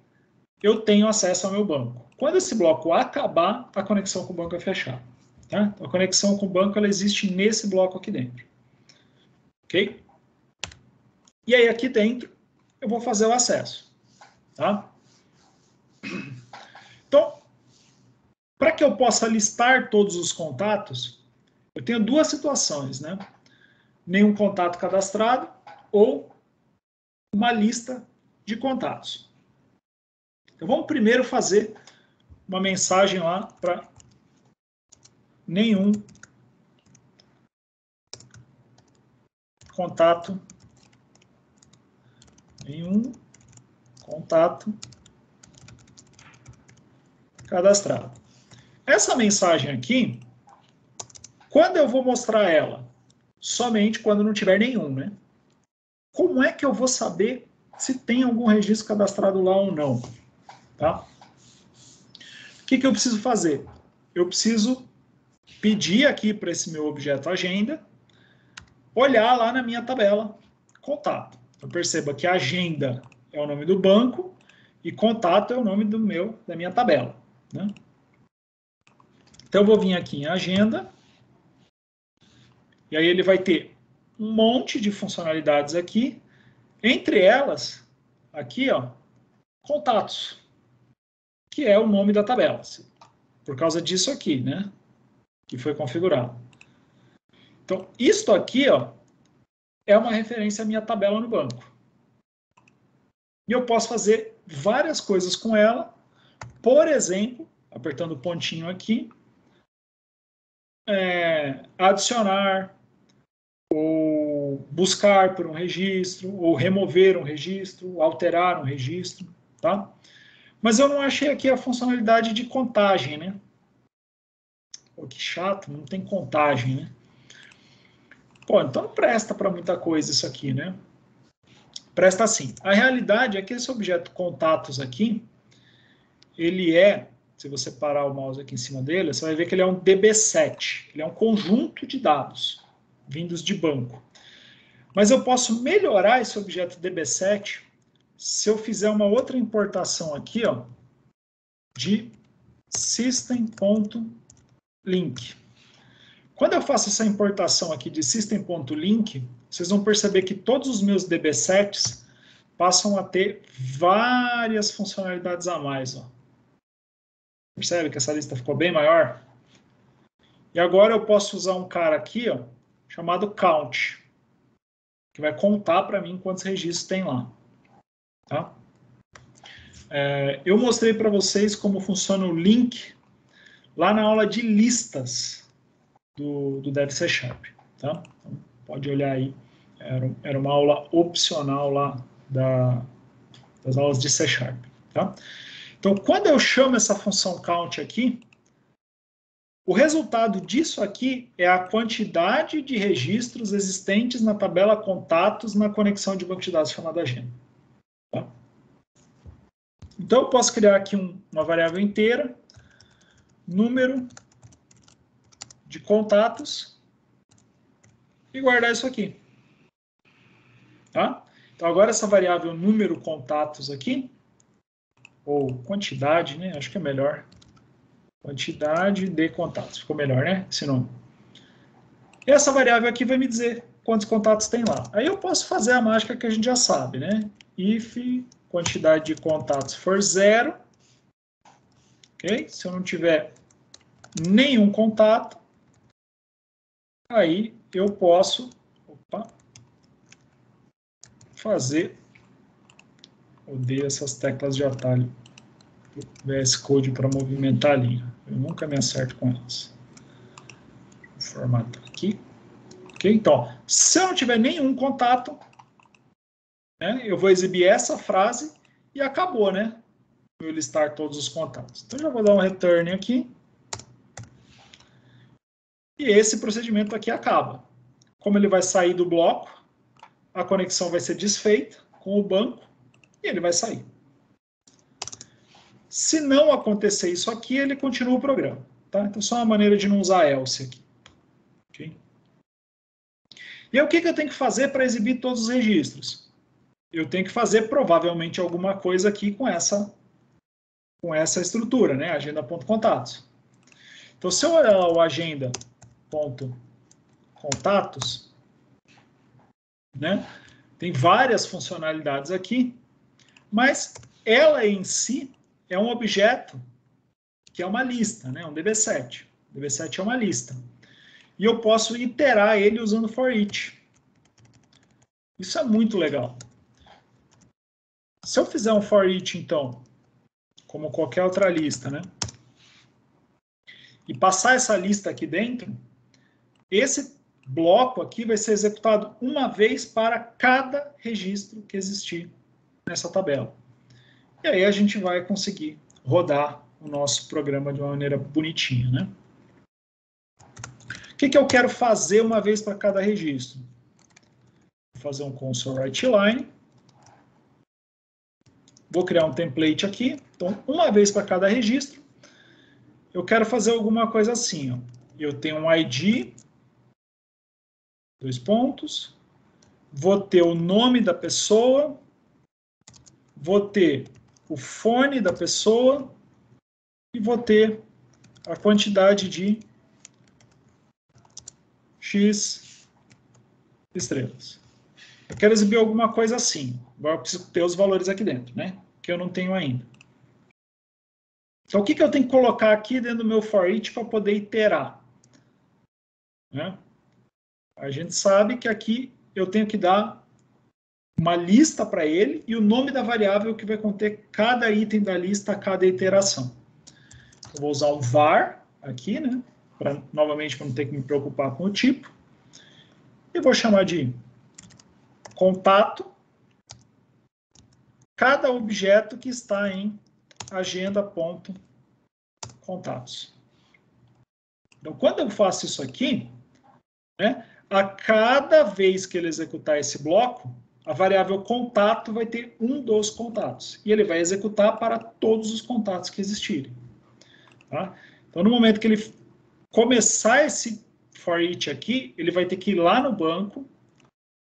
eu tenho acesso ao meu banco. Quando esse bloco acabar, a conexão com o banco é fechada. Tá? A conexão com o banco ela existe nesse bloco aqui dentro. Ok? E aí aqui dentro eu vou fazer o acesso. Tá? Então, para que eu possa listar todos os contatos, eu tenho duas situações, né? Nenhum contato cadastrado ou uma lista de contatos. Então vamos primeiro fazer uma mensagem lá para nenhum contato cadastrado. Essa mensagem aqui, quando eu vou mostrar ela? Somente quando não tiver nenhum, né? Como é que eu vou saber se tem algum registro cadastrado lá ou não? Tá? O que eu preciso fazer? Eu preciso pedir aqui para esse meu objeto agenda, olhar lá na minha tabela contato. Então perceba que agenda é o nome do banco e contato é o nome da minha tabela. Né? Então eu vou vir aqui em agenda e aí ele vai ter um monte de funcionalidades aqui, entre elas, aqui, ó, contatos, que é o nome da tabela, por causa disso aqui, né, que foi configurado. Então, isto aqui, ó, é uma referência à minha tabela no banco. E eu posso fazer várias coisas com ela, por exemplo, apertando o pontinho aqui, adicionar, ou buscar por um registro, ou remover um registro, alterar um registro, tá? Mas eu não achei aqui a funcionalidade de contagem, né? Pô, que chato, não tem contagem, né? Pô, então não presta para muita coisa isso aqui, né? Presta sim. A realidade é que esse objeto contatos aqui, ele é, se você parar o mouse aqui em cima dele, você vai ver que ele é um DB7, ele é um conjunto de dados vindos de banco. Mas eu posso melhorar esse objeto DB7 se eu fizer uma outra importação aqui, ó, de system.link. Quando eu faço essa importação aqui de system.link, vocês vão perceber que todos os meus DB7s passam a ter várias funcionalidades a mais. Ó. Percebe que essa lista ficou bem maior? E agora eu posso usar um cara aqui, ó, chamado count, que vai contar para mim quantos registros tem lá. Tá? Eu mostrei para vocês como funciona o link lá na aula de listas do Dev C Sharp. Tá? Então, pode olhar aí. Era uma aula opcional lá das aulas de C Sharp. Tá? Então, quando eu chamo essa função count aqui, o resultado disso aqui é a quantidade de registros existentes na tabela contatos na conexão de banco de dados chamada agenda. Tá? Então, eu posso criar aqui uma variável inteira, número de contatos, e guardar isso aqui. Tá? Então, agora essa variável número contatos aqui, ou quantidade, né? Acho que é melhor. Quantidade de contatos. Ficou melhor, né? Esse nome. E essa variável aqui vai me dizer quantos contatos tem lá. Aí eu posso fazer a mágica que a gente já sabe, né? If quantidade de contatos for 0, ok? Se eu não tiver nenhum contato, aí eu posso fazer, odeio essas teclas de atalho, VS Code para movimentar a linha, eu nunca me acerto com elas. Vou formatar aqui, ok? Então, se eu não tiver nenhum contato, né, eu vou exibir essa frase e acabou, né? Eu listar todos os contatos. Então, já vou dar um return aqui. E esse procedimento aqui acaba. Como ele vai sair do bloco, a conexão vai ser desfeita com o banco e ele vai sair. Se não acontecer isso aqui, ele continua o programa. Tá? Então, só uma maneira de não usar else aqui. Okay? E aí, o que eu tenho que fazer para exibir todos os registros? Eu tenho que fazer provavelmente alguma coisa aqui com essa estrutura, né? Agenda.contatos. Então, se eu olhar o agenda.contatos, né? Tem várias funcionalidades aqui, mas ela em si é um objeto que é uma lista, né? Um DB7. O DB7 é uma lista. E eu posso iterar ele usando for each. Isso é muito legal. Se eu fizer um for each, então, como qualquer outra lista, né? E passar essa lista aqui dentro, esse bloco aqui vai ser executado uma vez para cada registro que existir nessa tabela. E aí a gente vai conseguir rodar o nosso programa de uma maneira bonitinha, né? O que eu quero fazer uma vez para cada registro? Vou fazer um console write line. Vou criar um template aqui. Então, uma vez para cada registro, eu quero fazer alguma coisa assim. Ó. Eu tenho um ID, 2 pontos. Vou ter o nome da pessoa. Vou ter o fone da pessoa. E vou ter a quantidade de X estrelas. Eu quero exibir alguma coisa assim. Agora eu preciso ter os valores aqui dentro, né? Que eu não tenho ainda. Então, o que eu tenho que colocar aqui dentro do meu for each para poder iterar? Né? A gente sabe que aqui eu tenho que dar uma lista para ele e o nome da variável que vai conter cada item da lista a cada iteração. Eu vou usar um var aqui, né? Novamente, para não ter que me preocupar com o tipo. E vou chamar de contato cada objeto que está em agenda.contatos. Então, quando eu faço isso aqui, né, a cada vez que ele executar esse bloco, a variável contato vai ter um dos contatos. E ele vai executar para todos os contatos que existirem. Tá? Então, no momento que ele começar esse for each aqui, ele vai ter que ir lá no banco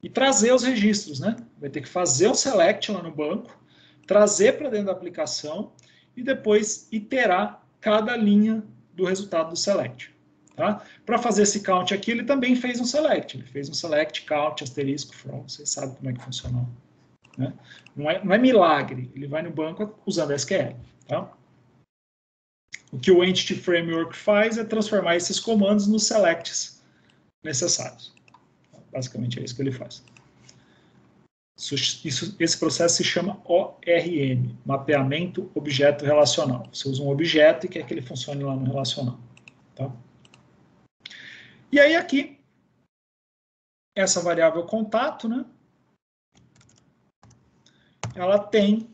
e trazer os registros, né? Vai ter que fazer um select lá no banco, trazer para dentro da aplicação e depois iterar cada linha do resultado do select. Tá? Para fazer esse count aqui, ele também fez um select. Ele fez um select, count, asterisco, from. Vocês sabem como é que funciona. Né? Não é milagre. Ele vai no banco usando SQL. Tá? O que o Entity Framework faz é transformar esses comandos nos selects necessários. Basicamente é isso que ele faz. Esse processo se chama ORM, Mapeamento Objeto Relacional. Você usa um objeto e quer que ele funcione lá no relacional. Tá? E aí aqui, essa variável contato, né? Ela tem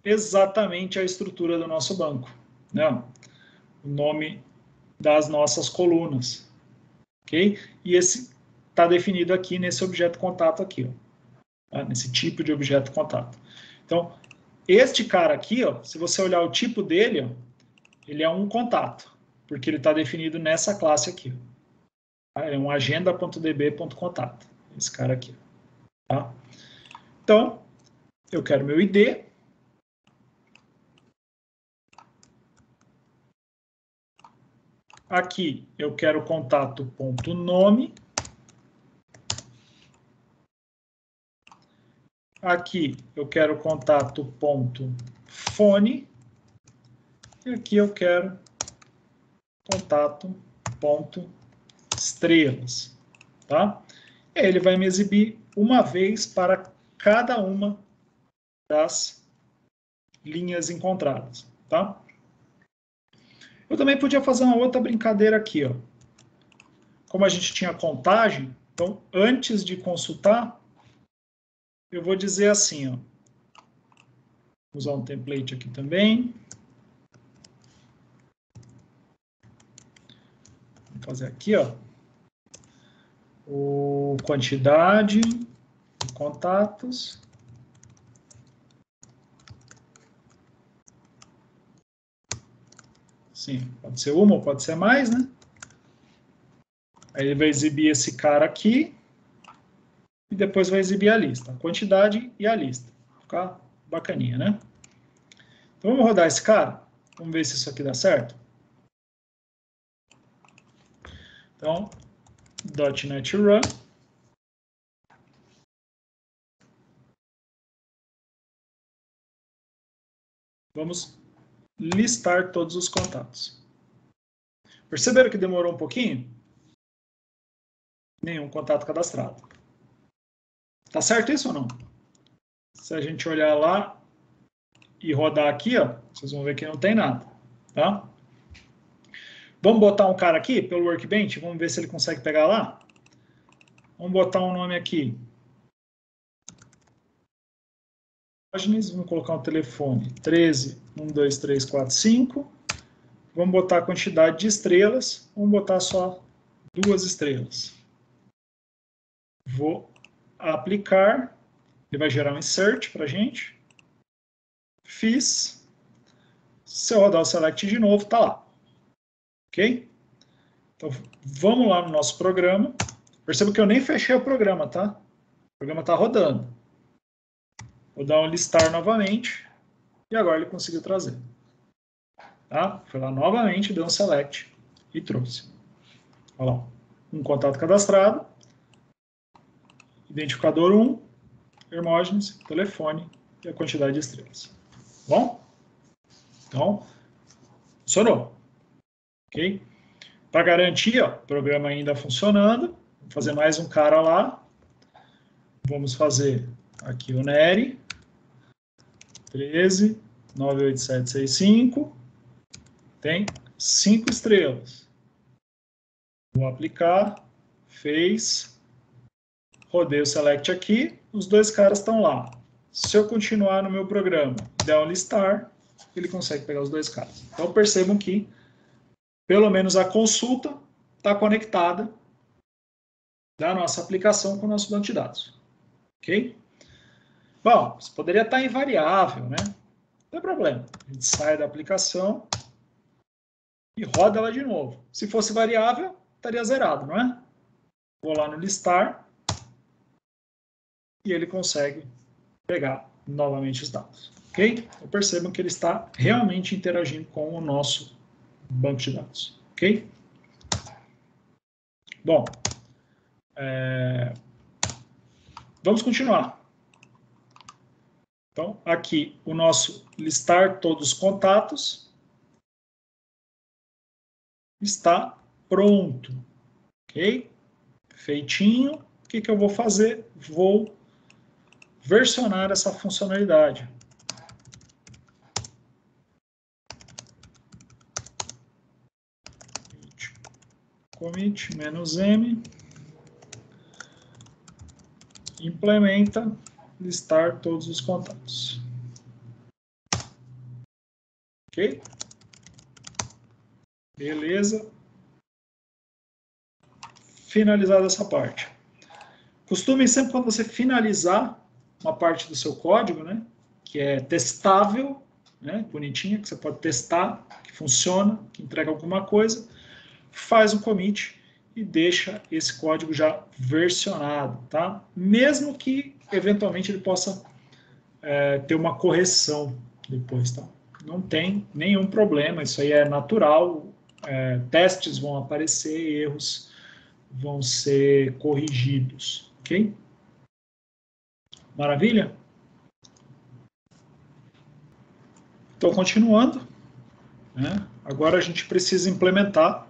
exatamente a estrutura do nosso banco. Né? O nome das nossas colunas. Ok? E esse está definido aqui nesse objeto contato aqui. Ó, tá? Nesse tipo de objeto contato. Então, este cara aqui, ó, se você olhar o tipo dele, ó, ele é um contato, porque ele está definido nessa classe aqui. Tá? É um agenda.db.contato. Esse cara aqui. Tá? Então, eu quero meu ID. Aqui eu quero contato.nome. Aqui eu quero contato.fone. E aqui eu quero contato.estrelas. Tá? E aí ele vai me exibir uma vez para cada uma das linhas encontradas. Tá? Eu também podia fazer uma outra brincadeira aqui. Ó. Como a gente tinha contagem, então antes de consultar, eu vou dizer assim, ó. Vou usar um template aqui também. Vou fazer aqui, ó. O quantidade de contatos. Sim, pode ser uma ou pode ser mais, né? Aí ele vai exibir esse cara aqui. e depois vai exibir a lista, a quantidade e a lista. Vai ficar bacaninha, né? Então vamos rodar esse cara, vamos ver se isso aqui dá certo. Então, .NET Run. Vamos listar todos os contatos. Perceberam que demorou um pouquinho? Nenhum contato cadastrado. Tá certo isso ou não? Se a gente olhar lá e rodar aqui, ó, vocês vão ver que não tem nada, tá? Vamos botar um cara aqui pelo Workbench, vamos ver se ele consegue pegar lá. Vamos botar um nome aqui. Vamos colocar um telefone 13 1 2 3 4 5. Vamos botar a quantidade de estrelas. Vamos botar só 2 estrelas. Vou aplicar. Ele vai gerar um insert para a gente. Fiz. Se eu rodar o select de novo, está lá. Ok? Então, vamos lá no nosso programa. Perceba que eu nem fechei o programa, tá? O programa está rodando. Vou dar um listar novamente. E agora ele conseguiu trazer. Tá? Foi lá novamente, deu um select e trouxe. Olha lá. Um contato cadastrado. Identificador 1. Hermógenes, telefone e a quantidade de estrelas. Bom? Então, funcionou. Ok? Para garantir, ó, o programa ainda funcionando, vou fazer mais um cara lá. Vamos fazer aqui o NERI 13 98765. Tem 5 estrelas. Vou aplicar, fez, rodei o select aqui, os 2 caras estão lá. Se eu continuar no meu programa e der um listar, ele consegue pegar os 2 caras. Então percebam que, pelo menos a consulta está conectada da nossa aplicação com o nosso banco de dados. Ok? Bom, isso poderia estar invariável, né? Não tem problema. A gente sai da aplicação e roda ela de novo. Se fosse variável, estaria zerado, não é? Vou lá no listar e ele consegue pegar novamente os dados. Ok? Então percebam que ele está realmente interagindo com o nosso banco de dados. Ok? Bom, vamos continuar. Então, aqui o nosso listar todos os contatos está pronto. Ok? Feitinho. O que eu vou fazer? Vou versionar essa funcionalidade. Commit "-m", implementa, listar todos os contatos. Ok? Beleza. Finalizada essa parte. Costume sempre, quando você finalizar uma parte do seu código, né, que é testável, né, bonitinha, que você pode testar, que funciona, que entrega alguma coisa, faz um commit e deixa esse código já versionado, tá? Mesmo que, eventualmente, ele possa ter uma correção depois, tá? Não tem nenhum problema, isso aí é natural, testes vão aparecer, erros vão ser corrigidos, ok? Maravilha? Então, continuando, né? Agora a gente precisa implementar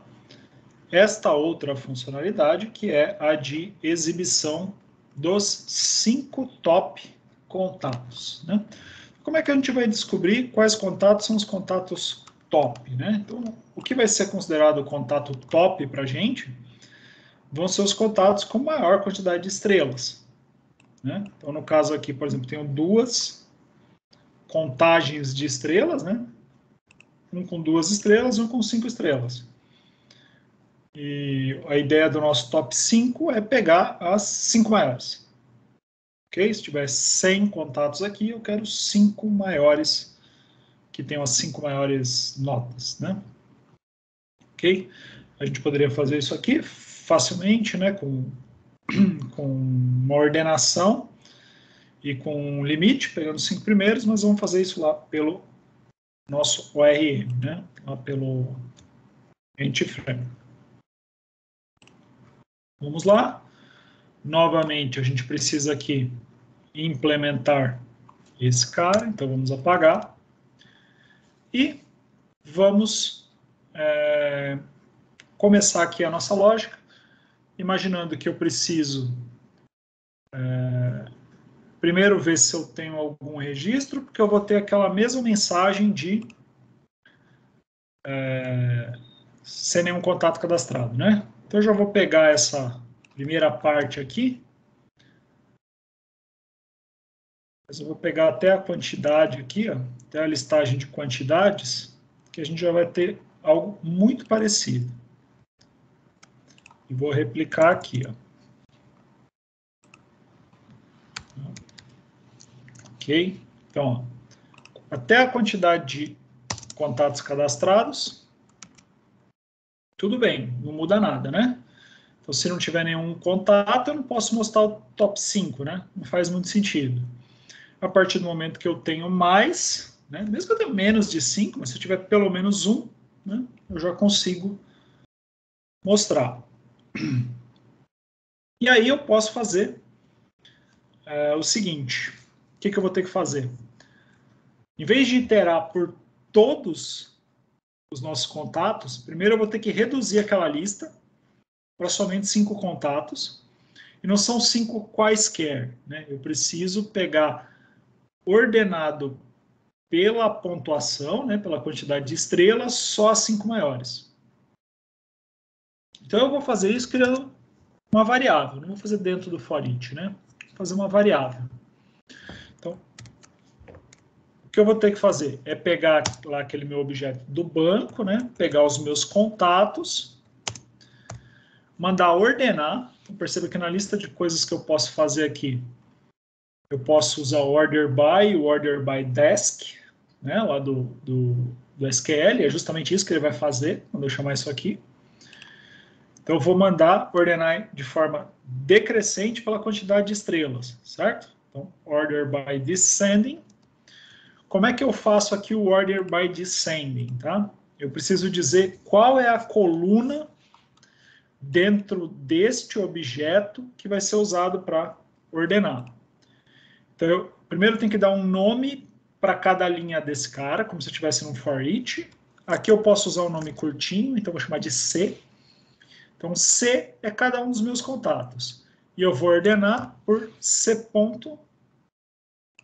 esta outra funcionalidade, que é a de exibição dos 5 top contatos, né? Como é que a gente vai descobrir quais contatos são os contatos top, né? Então, o que vai ser considerado contato top para a gente vão ser os contatos com maior quantidade de estrelas, né? Então, no caso aqui, por exemplo, tenho 2 contagens de estrelas, né? Um com 2 estrelas e um com 5 estrelas. E a ideia do nosso top 5 é pegar as 5 maiores. Ok? Se tiver 100 contatos aqui, eu quero 5 maiores, que tenham as 5 maiores notas, né? Ok? A gente poderia fazer isso aqui facilmente, né? Com com uma ordenação e com um limite, pegando os 5 primeiros, mas vamos fazer isso lá pelo nosso ORM, né? Lá pelo EntFrame. Vamos lá. Novamente, a gente precisa aqui implementar esse cara, então vamos apagar. E vamos começar aqui a nossa lógica, imaginando que eu preciso primeiro ver se eu tenho algum registro, porque eu vou ter aquela mesma mensagem de sem nenhum contato cadastrado, né? Então eu já vou pegar essa primeira parte aqui, mas eu vou pegar até a quantidade aqui, ó, até a listagem de quantidades, que a gente já vai ter algo muito parecido. E vou replicar aqui, ó. Ok? Então, ó, até a quantidade de contatos cadastrados, tudo bem, não muda nada, né? Então, se não tiver nenhum contato, eu não posso mostrar o top 5, né? Não faz muito sentido. A partir do momento que eu tenho mais, né? Mesmo que eu tenha menos de 5, mas se eu tiver pelo menos um, né? Eu já consigo mostrar. E aí eu posso fazer o seguinte. O que eu vou ter que fazer? Em vez de iterar por todos os nossos contatos, primeiro eu vou ter que reduzir aquela lista para somente 5 contatos. E não são 5 quaisquer, né? Eu preciso pegar ordenado pela pontuação, né, pela quantidade de estrelas, só as 5 maiores. Então eu vou fazer isso criando uma variável, não vou fazer dentro do for each, né? Vou fazer uma variável. Então, o que eu vou ter que fazer é pegar lá aquele meu objeto do banco, né? Pegar os meus contatos, mandar ordenar. Então, perceba que na lista de coisas que eu posso fazer aqui, eu posso usar o order by, o order by desk, né? Lá do SQL, é justamente isso que ele vai fazer quando eu chamar isso aqui. Então, eu vou mandar ordenar de forma decrescente pela quantidade de estrelas, certo? Então, order by descending. Como é que eu faço aqui o order by descending, tá? Eu preciso dizer qual é a coluna dentro deste objeto que vai ser usado para ordenar. Então, eu primeiro tenho que dar um nome para cada linha desse cara, como se eu estivesse num for each. Aqui eu posso usar um nome curtinho, então vou chamar de C. Então, C é cada um dos meus contatos. E eu vou ordenar por C ponto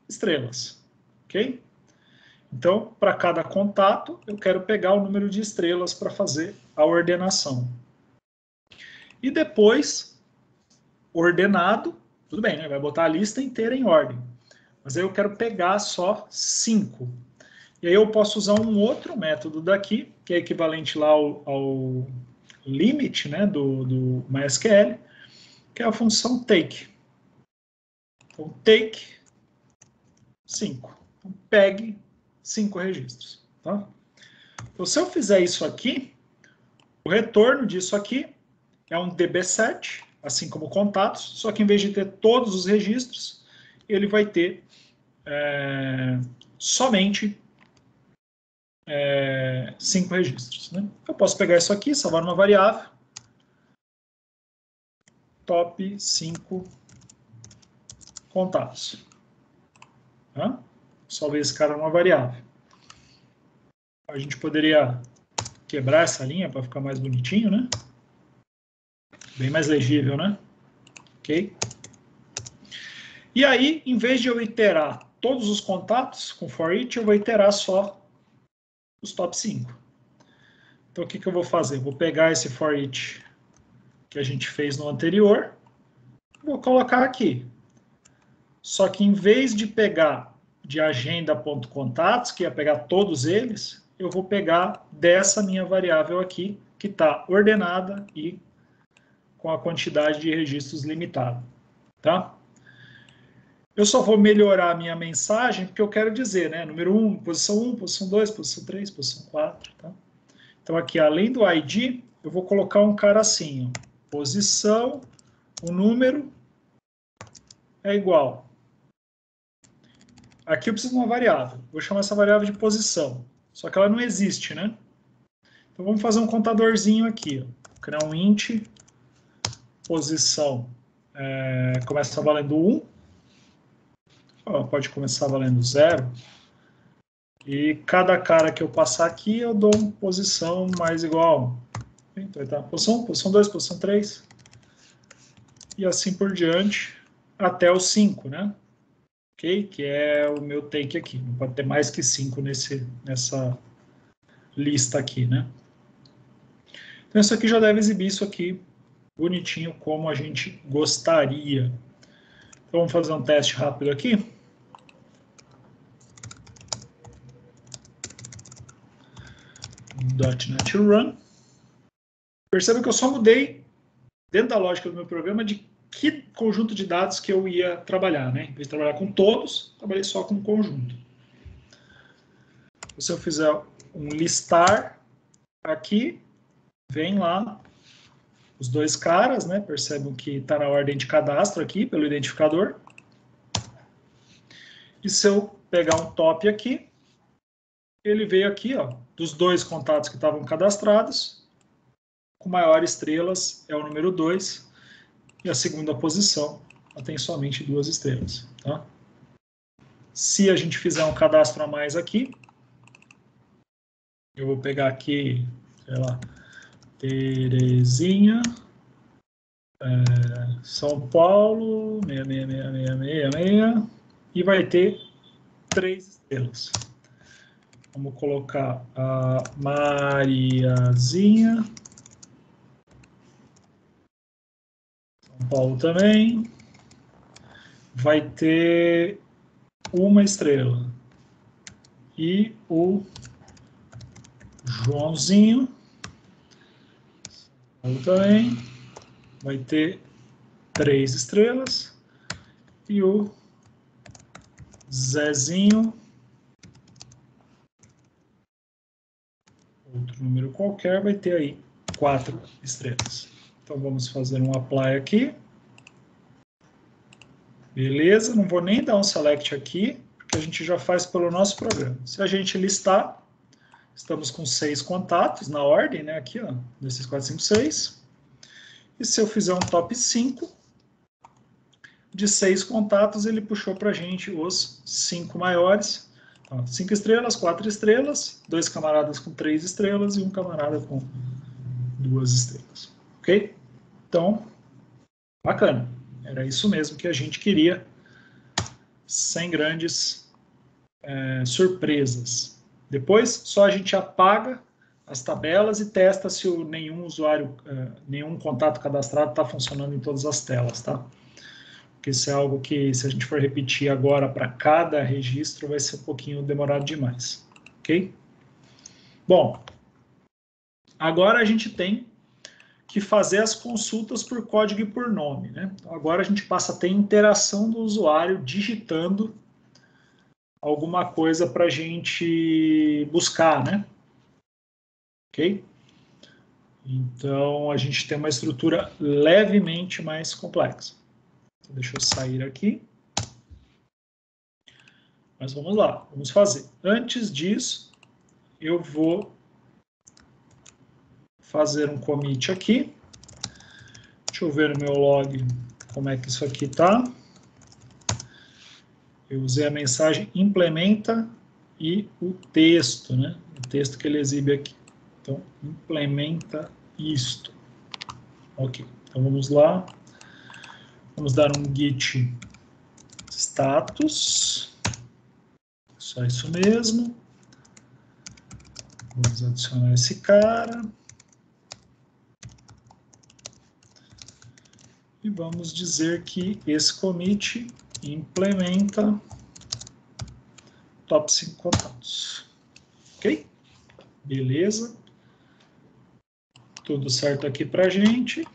estrelas. Ok? Então, para cada contato, eu quero pegar o número de estrelas para fazer a ordenação. E depois, ordenado, tudo bem, né? Vai botar a lista inteira em ordem. Mas aí eu quero pegar só 5. E aí eu posso usar um outro método daqui, que é equivalente lá ao limit, né, do MySQL, que é a função take. Então, take 5. Então, pegue 5 registros. Tá? Então, se eu fizer isso aqui, o retorno disso aqui é um dbset, assim como contatos, só que em vez de ter todos os registros, ele vai ter somente 5 registros. Né? Eu posso pegar isso aqui, salvar numa variável, top 5 contatos. Tá? Salvei esse cara numa variável. A gente poderia quebrar essa linha para ficar mais bonitinho, né? Bem mais legível, né? Ok? E aí, em vez de eu iterar todos os contatos com for each, eu vou iterar só os top 5. Então, o que eu vou fazer? Vou pegar esse for each que a gente fez no anterior, vou colocar aqui. Só que em vez de pegar de agenda.contatos, que ia pegar todos eles, eu vou pegar dessa minha variável aqui, que está ordenada e com a quantidade de registros limitada. Tá? Eu só vou melhorar a minha mensagem porque eu quero dizer, né? Número 1, posição 1, posição 2, posição 3, posição 4. Tá? Então, aqui, além do ID, eu vou colocar um cara assim, ó, posição o número é igual. Aqui eu preciso de uma variável. Vou chamar essa variável de posição. Só que ela não existe, né? Então vamos fazer um contadorzinho aqui. Ó. Criar um int, posição. Começa valendo 1. Ó, pode começar valendo 0. E cada cara que eu passar aqui, eu dou uma posição mais igual. Então vai estar posição 2, posição 3. E assim por diante, até o 5, né? Ok? Que é o meu take aqui. Não pode ter mais que 5 nessa lista aqui, né? Então isso aqui já deve exibir isso aqui bonitinho como a gente gostaria. Então vamos fazer um teste rápido aqui. .NET Run. Perceba que eu só mudei dentro da lógica do meu programa de que conjunto de dados que eu ia trabalhar, né? Em vez de trabalhar com todos, trabalhei só com um conjunto. Se eu fizer um listar aqui, vem lá os dois caras, né? Percebam que está na ordem de cadastro aqui, pelo identificador. E se eu pegar um top aqui, ele veio aqui, ó, dos dois contatos que estavam cadastrados, com maior estrelas é o número 2, e a segunda posição ela tem somente 2 estrelas. Tá? Se a gente fizer um cadastro a mais aqui, eu vou pegar aqui, sei lá, Terezinha, São Paulo, 66666, e vai ter 3 estrelas. Vamos colocar a Mariazinha, São Paulo também, vai ter 1 estrela. E o Joãozinho, São Paulo também, vai ter 3 estrelas. E o Zezinho, outro número qualquer, vai ter aí 4 estrelas. Então vamos fazer um apply aqui. Beleza, não vou nem dar um select aqui, porque a gente já faz pelo nosso programa. Se a gente listar, estamos com 6 contatos na ordem, né? Aqui, ó, 2, 3, 4, 5, 6. E se eu fizer um top 5, de 6 contatos, ele puxou para a gente os 5 maiores. Então, 5 estrelas, 4 estrelas, 2 camaradas com 3 estrelas e 1 camarada com 2 estrelas. Ok? Então, bacana. Era isso mesmo que a gente queria, sem grandes surpresas. Depois, só a gente apaga as tabelas e testa se nenhum usuário, nenhum contato cadastrado está funcionando em todas as telas, tá? Porque isso é algo que, se a gente for repetir agora para cada registro, vai ser um pouquinho demorado demais, ok? Bom, agora a gente tem que fazer as consultas por código e por nome, né? Então, agora a gente passa a ter interação do usuário digitando alguma coisa para a gente buscar, né? Ok? Então, a gente tem uma estrutura levemente mais complexa. Então, deixa eu sair aqui. Mas vamos lá, vamos fazer. Antes disso, eu vou fazer um commit aqui. Deixa eu ver no meu log como é que isso aqui está. Eu usei a mensagem implementa e o texto, né? O texto que ele exibe aqui. Então, implementa isto. Ok, então vamos lá. Vamos dar um git status. Só isso mesmo. Vamos adicionar esse cara. E vamos dizer que esse commit implementa top 5 contatos. Ok? Beleza. Tudo certo aqui para a gente.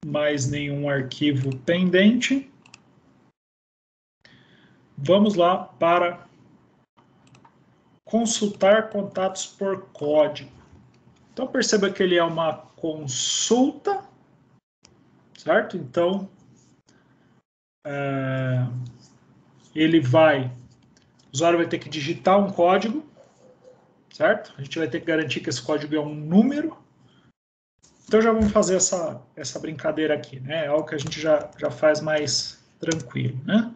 Mais nenhum arquivo pendente. Vamos lá para consultar contatos por código. Então perceba que ele é uma consulta. certo? Então, o usuário vai ter que digitar um código, certo? A gente vai ter que garantir que esse código é um número. Então já vamos fazer essa brincadeira aqui, né? É algo que a gente já faz mais tranquilo, né?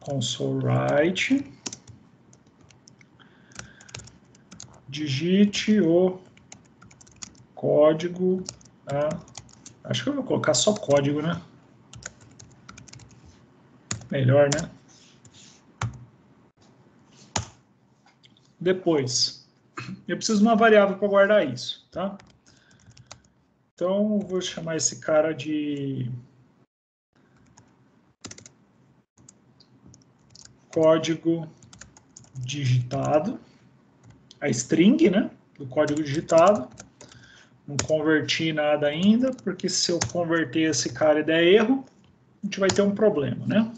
Console write, digite o código, acho que eu vou colocar só código, né? Melhor, né? Depois, eu preciso de uma variável para guardar isso, tá? Então, eu vou chamar esse cara de código digitado, a string, né, do código digitado. Não converti nada ainda, porque se eu converter esse cara e der erro, a gente vai ter um problema, né?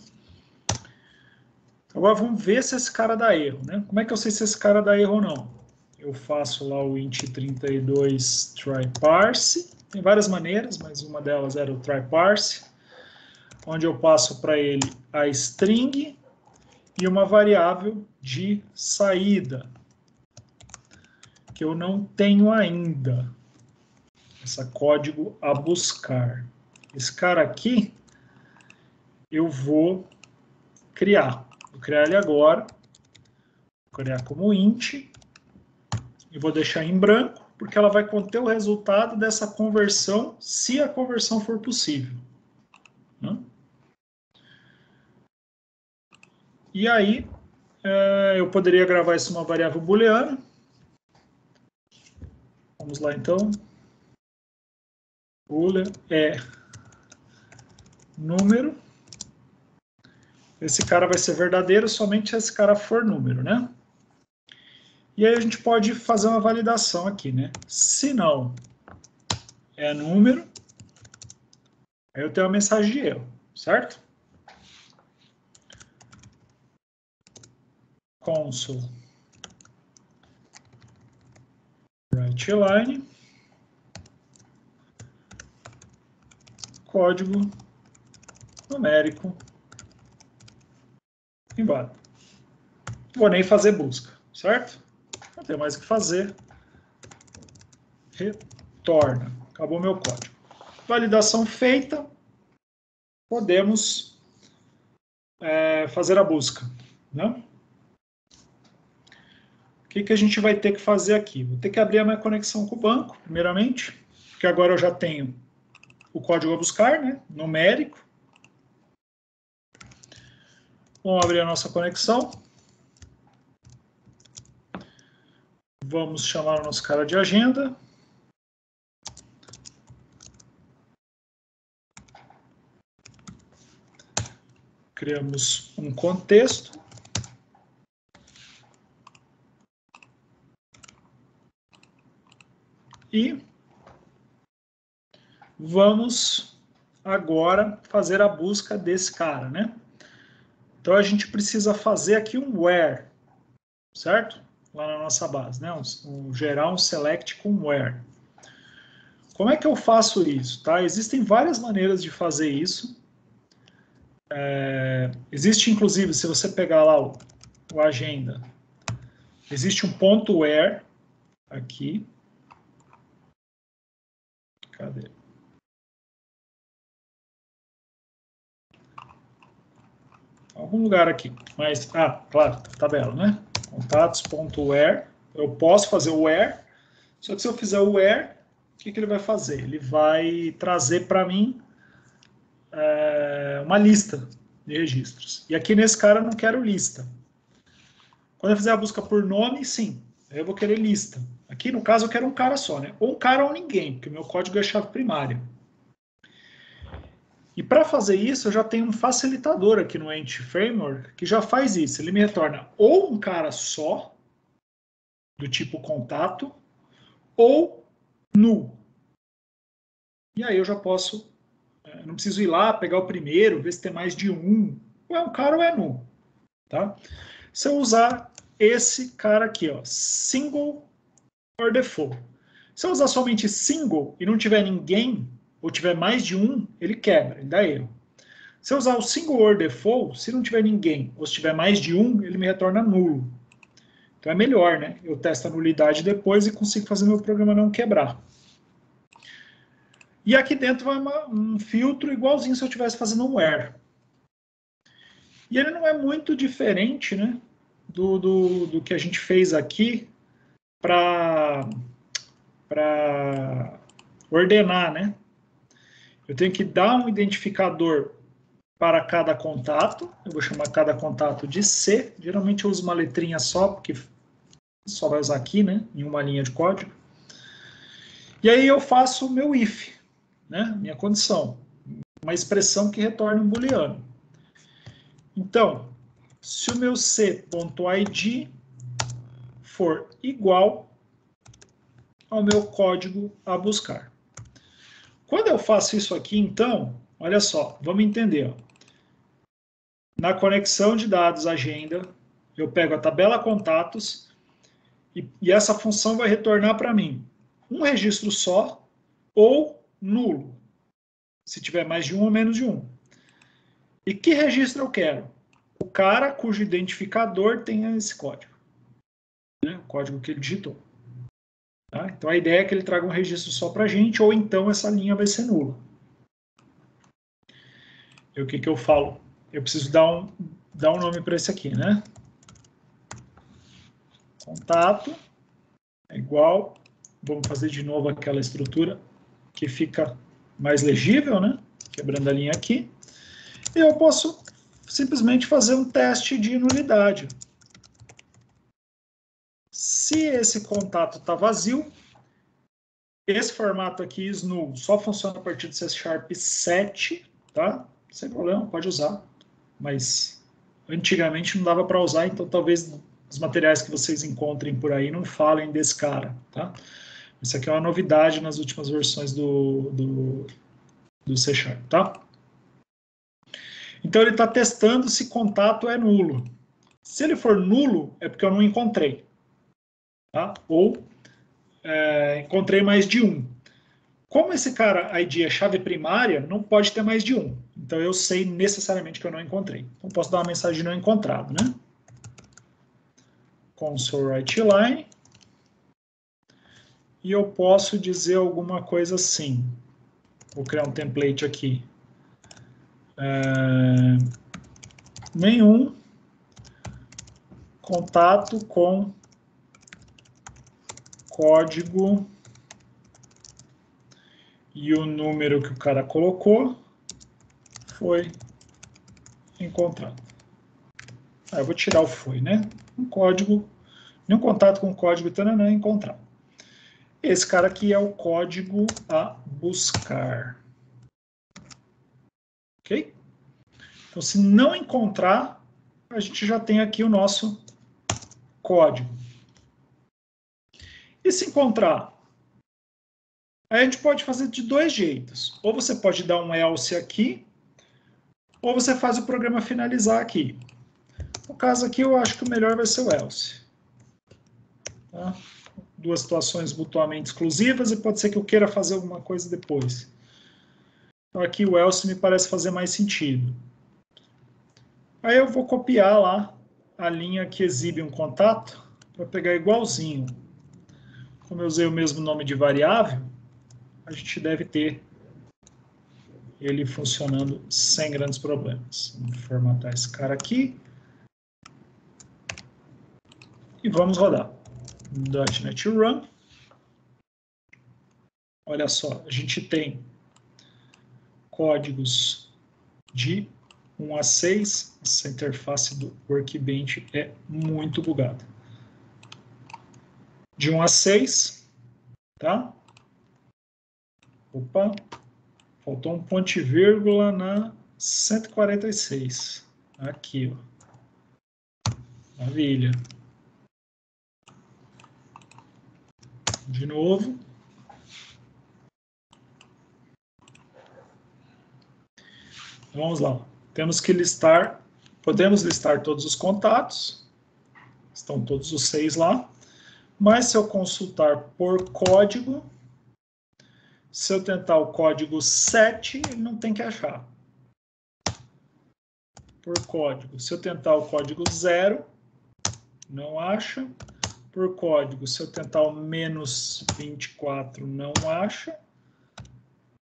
Agora vamos ver se esse cara dá erro, né? Como é que eu sei se esse cara dá erro ou não? Eu faço lá o int32 tryparse. Tem várias maneiras, mas uma delas era o tryparse, onde eu passo para ele a string e uma variável de saída, que eu não tenho ainda. Esse código a buscar. Esse cara aqui, eu vou criar. Vou criar ele agora. Vou criar como int. E vou deixar em branco, porque ela vai conter o resultado dessa conversão, se a conversão for possível. E aí, eu poderia gravar isso numa variável booleana. Vamos lá, então. Boolean é número. Esse cara vai ser verdadeiro somente se esse cara for número, né? E aí a gente pode fazer uma validação aqui, né? Se não é número, aí eu tenho uma mensagem de erro, certo? Console writeLine, código numérico embora. Não vou nem fazer busca, certo? Não tem mais o que fazer. Retorna. Acabou meu código. Validação feita. Podemos fazer a busca, né? O que a gente vai ter que fazer aqui? Vou ter que abrir a minha conexão com o banco, primeiramente, porque agora eu já tenho o código a buscar, né? Numérico. Vamos abrir a nossa conexão. Vamos chamar o nosso cara de agenda. Criamos um contexto. E vamos agora fazer a busca desse cara, né? Então a gente precisa fazer aqui um where, certo? Lá na nossa base, né? Gerar um select com where. Como é que eu faço isso? Tá? Existem várias maneiras de fazer isso. Existe, inclusive, se você pegar lá o agenda, existe um ponto where aqui. Cadê? Algum lugar aqui. Mas, claro, tabela, né? Contatos.where. Eu posso fazer o where, só que se eu fizer o where, o que ele vai fazer? Ele vai trazer para mim uma lista de registros. E aqui nesse cara eu não quero lista. Quando eu fizer a busca por nome, sim, eu vou querer lista. Aqui no caso eu quero um cara só, né? Ou um cara ou ninguém, porque o meu código é chave primária. E para fazer isso eu já tenho um facilitador aqui no Entity Framework que já faz isso. Ele me retorna ou um cara só, do tipo contato, ou null. E aí eu já posso, não preciso ir lá, pegar o primeiro, ver se tem mais de um. Ou é um cara ou é null. Tá? Se eu usar esse cara aqui, ó, single or default. Se eu usar somente single e não tiver ninguém, ou tiver mais de um, ele quebra, ele dá erro. Se eu usar o single or default, se não tiver ninguém, ou se tiver mais de um, ele me retorna nulo. Então é melhor, né? Eu testo a nulidade depois e consigo fazer meu programa não quebrar. E aqui dentro vai um filtro igualzinho se eu estivesse fazendo um where. E ele não é muito diferente, né, do que a gente fez aqui para ordenar, né? Eu tenho que dar um identificador para cada contato. Eu vou chamar cada contato de C. Geralmente eu uso uma letrinha só, porque só vai usar aqui, né, em uma linha de código. E aí eu faço o meu if, né, minha condição. Uma expressão que retorna um booleano. Então, se o meu c.id for igual ao meu código a buscar. Quando eu faço isso aqui, então, olha só, vamos entender. Ó. Na conexão de dados agenda, eu pego a tabela contatos e essa função vai retornar para mim um registro só ou nulo, se tiver mais de um ou menos de um. E que registro eu quero? O cara cujo identificador tenha esse código. Né? O código que ele digitou. Tá? Então a ideia é que ele traga um registro só para a gente, ou então essa linha vai ser nula. E o que eu falo? Eu preciso dar um nome para esse aqui, né? Contato é igual. Vamos fazer de novo aquela estrutura que fica mais legível, né? Quebrando a linha aqui. E eu posso simplesmente fazer um teste de nulidade. Se esse contato está vazio, esse formato aqui, null, só funciona a partir de C# 7, tá? Sem problema, pode usar. Mas antigamente não dava para usar, então talvez os materiais que vocês encontrem por aí não falem desse cara, tá? Isso aqui é uma novidade nas últimas versões do C#, tá? Então ele está testando se contato é nulo. Se ele for nulo, é porque eu não encontrei. Tá? Ou encontrei mais de um. Como esse cara ID é chave primária, não pode ter mais de um. Então eu sei necessariamente que eu não encontrei. Então posso dar uma mensagem de não encontrado, né? Console write line. E eu posso dizer alguma coisa assim. Vou criar um template aqui. Nenhum contato com código e o número que o cara colocou foi encontrado. Eu vou tirar o foi, né? Um código, nenhum contato com código tananã encontrado. Esse cara aqui é o código a buscar. Ok? Então, se não encontrar, a gente já tem aqui o nosso código. E se encontrar? Aí a gente pode fazer de dois jeitos. Ou você pode dar um else aqui, ou você faz o programa finalizar aqui. No caso aqui, eu acho que o melhor vai ser o else. Tá? Duas situações mutuamente exclusivas e pode ser que eu queira fazer alguma coisa depois. Então aqui o else me parece fazer mais sentido. Aí eu vou copiar lá a linha que exibe um contato para pegar igualzinho. Como eu usei o mesmo nome de variável, a gente deve ter ele funcionando sem grandes problemas. Vamos formatar esse cara aqui. E vamos rodar. .NET Run. Olha só, a gente tem códigos de 1 a 6. Essa interface do Workbench é muito bugada. De 1 a 6, tá? Opa, faltou um ponto e vírgula na 146. Aqui, ó. Maravilha. De novo. Vamos lá. Temos que listar, podemos listar todos os contatos. Estão todos os 6 lá. Mas se eu consultar por código, se eu tentar o código 7, ele não tem que achar. Por código, se eu tentar o código 0, não acha. Por código, se eu tentar o menos 24, não acha.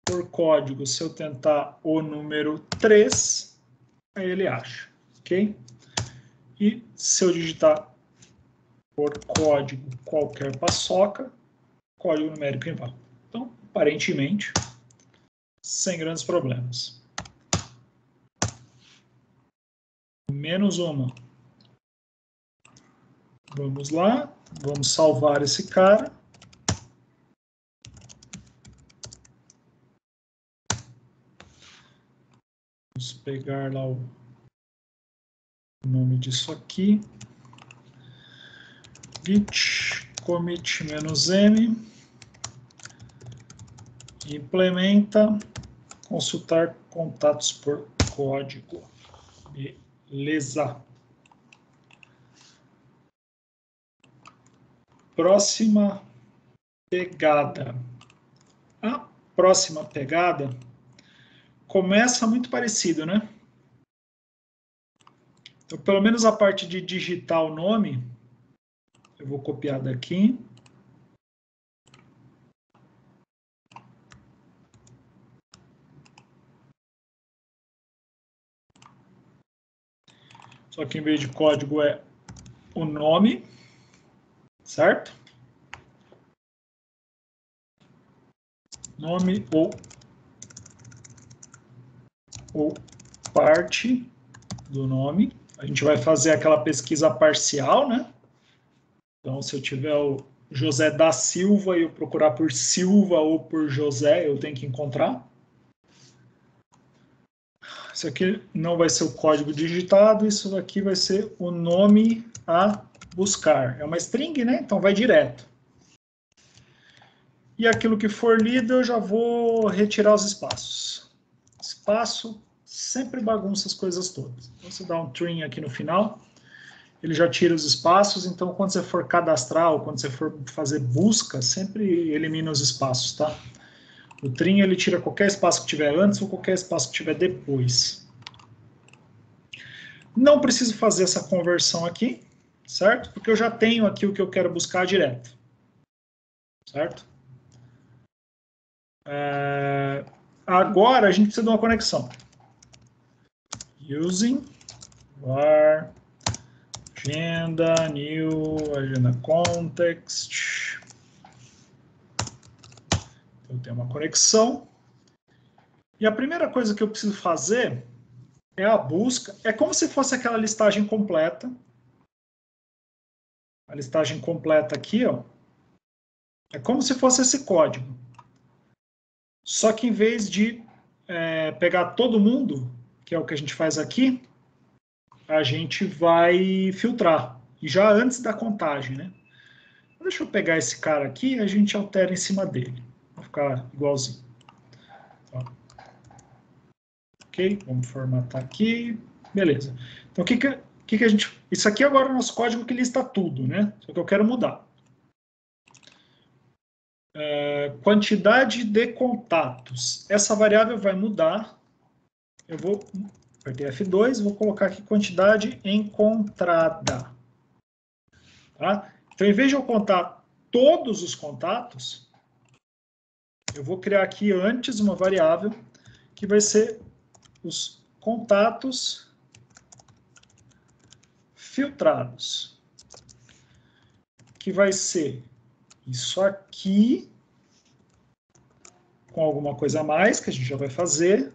Por código, se eu tentar o número 3, aí ele acha, ok? E se eu digitar por código qualquer paçoca, código numérico inválido. Então, aparentemente, sem grandes problemas. Menos uma. Vamos lá, vamos salvar esse cara. Vamos pegar lá o nome disso aqui. Git commit -m. Implementa, consultar contatos por código. Beleza. Próxima pegada. A próxima pegada começa muito parecido, né? Então, pelo menos a parte de digitar o nome, eu vou copiar daqui. Só que em vez de código é o nome, certo? Nome ou parte do nome. A gente vai fazer aquela pesquisa parcial, né? Então, se eu tiver o José da Silva e eu procurar por Silva ou por José, eu tenho que encontrar. Isso aqui não vai ser o código digitado, isso aqui vai ser o nome a buscar. É uma string, né? Então vai direto. E aquilo que for lido, eu já vou retirar os espaços. Espaço sempre bagunça as coisas todas. Então, você dá um trim aqui no final, ele já tira os espaços, então quando você for cadastrar ou quando você for fazer busca, sempre elimina os espaços, tá? O trim, ele tira qualquer espaço que tiver antes ou qualquer espaço que tiver depois. Não preciso fazer essa conversão aqui, certo? Porque eu já tenho aqui o que eu quero buscar direto, certo? Agora a gente precisa de uma conexão. Using var agenda new agenda context. Eu tenho uma conexão. E a primeira coisa que eu preciso fazer é a busca. É como se fosse aquela listagem completa. A listagem completa aqui, ó. É como se fosse esse código. Só que em vez de pegar todo mundo, que é o que a gente faz aqui, a gente vai filtrar. E já antes da contagem, né? Deixa eu pegar esse cara aqui e a gente altera em cima dele. Vai ficar igualzinho. Ó. Ok, vamos formatar aqui. Beleza. Então, o que a gente... Isso aqui agora é o nosso código que lista tudo, né? Só que eu quero mudar. Quantidade de contatos. Essa variável vai mudar. Eu vou apertar F2, vou colocar aqui quantidade encontrada. Tá? Então, em vez de eu contar todos os contatos, eu vou criar aqui antes uma variável que vai ser os contatos filtrados. Que vai ser isso aqui, com alguma coisa a mais, que a gente já vai fazer.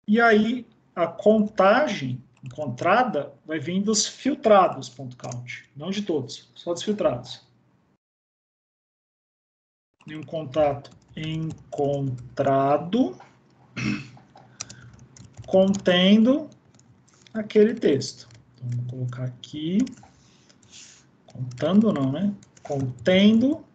E aí, a contagem encontrada vai vir dos filtrados, .count. Não de todos, só dos filtrados. E um contato encontrado contendo aquele texto. Então, vou colocar aqui, contando não, né? Contendo,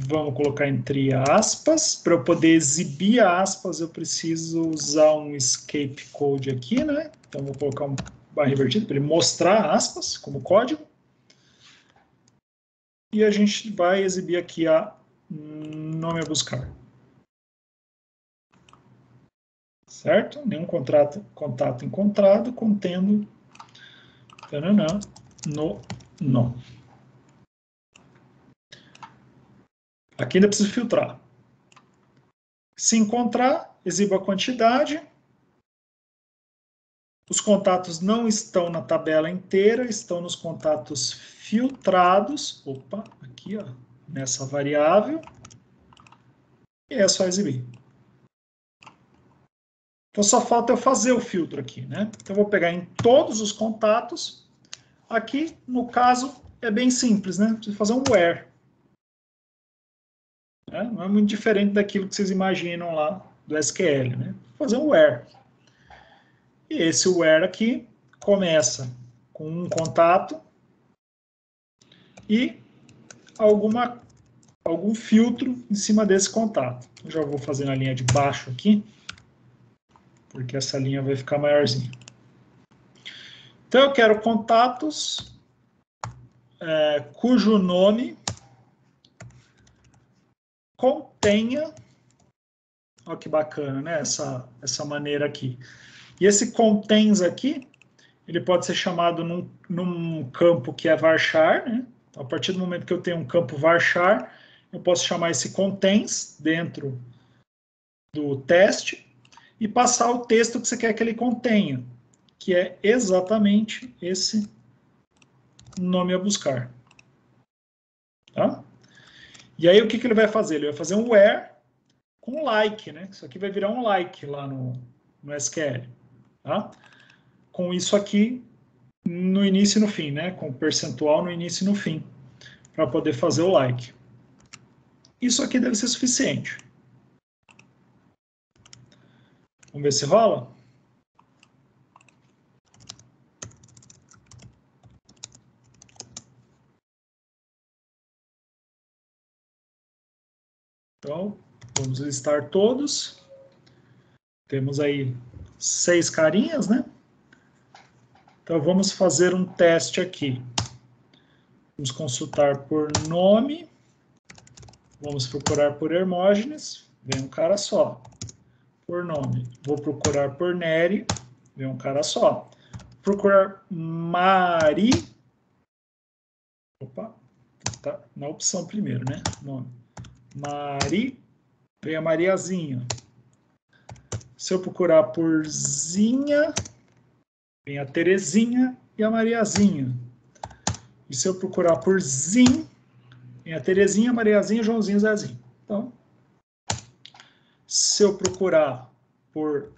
vamos colocar entre aspas, para eu poder exibir aspas, eu preciso usar um escape code aqui, né? Então, vou colocar um barra invertida para ele mostrar aspas como código. E a gente vai exibir aqui a nome a buscar. Certo? Nenhum contato encontrado contendo tananã, no nome. Aqui ainda preciso filtrar. Se encontrar, exibo a quantidade. Os contatos não estão na tabela inteira, estão nos contatos filtrados. Opa, aqui, ó, nessa variável. E é só exibir. Então só falta eu fazer o filtro aqui, né? Então eu vou pegar em todos os contatos. Aqui, no caso, é bem simples, né? Preciso fazer um where. Não é muito diferente daquilo que vocês imaginam lá do SQL, né? Vou fazer um where. E esse where aqui começa com um contato e algum filtro em cima desse contato. Eu já vou fazer na linha de baixo aqui, porque essa linha vai ficar maiorzinha. Então eu quero contatos cujo nome contenha, olha que bacana, né? Essa maneira aqui. E esse contains aqui, ele pode ser chamado num campo que é varchar, né? Então, a partir do momento que eu tenho um campo varchar, eu posso chamar esse contains dentro do teste e passar o texto que você quer que ele contenha, que é exatamente esse nome a buscar. Tá? E aí o que ele vai fazer? Ele vai fazer um where com like, né? Isso aqui vai virar um like lá no SQL. Tá? Com isso aqui no início e no fim, né? Com percentual no início e no fim, para poder fazer o like. Isso aqui deve ser suficiente. Vamos ver se rola? Então, vamos listar todos. Temos aí 6 carinhas, né? Então, vamos fazer um teste aqui. Vamos consultar por nome. Vamos procurar por Hermógenes. Vem um cara só. Por nome. Vou procurar por Nery. Vem um cara só. Procurar Mari. Opa. Tá na opção primeiro, né? Nome. Mari. Vem a Mariazinha. Se eu procurar por Zinha, vem a Terezinha e a Mariazinha. E se eu procurar por Zin, vem a Terezinha, Mariazinha, Joãozinho e Zezinho. Então, se eu procurar por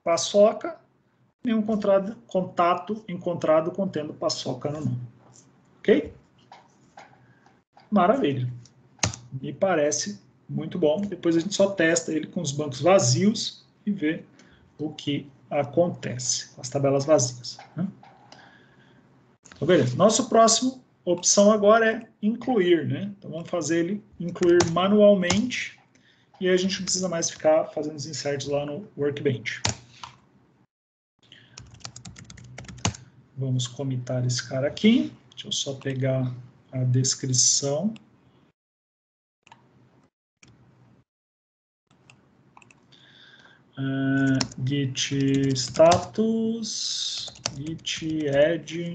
paçoca, nenhum contato encontrado contendo paçoca no nome. Ok? Maravilha. Me parece muito bom. Depois a gente só testa ele com os bancos vazios e vê o que acontece com as tabelas vazias. Né? Então, beleza. Nosso próximo opção agora é incluir, né? Então vamos fazer ele incluir manualmente e aí a gente não precisa mais ficar fazendo os inserts lá no Workbench. Vamos comitar esse cara aqui. Deixa eu só pegar a descrição. Git status, git add,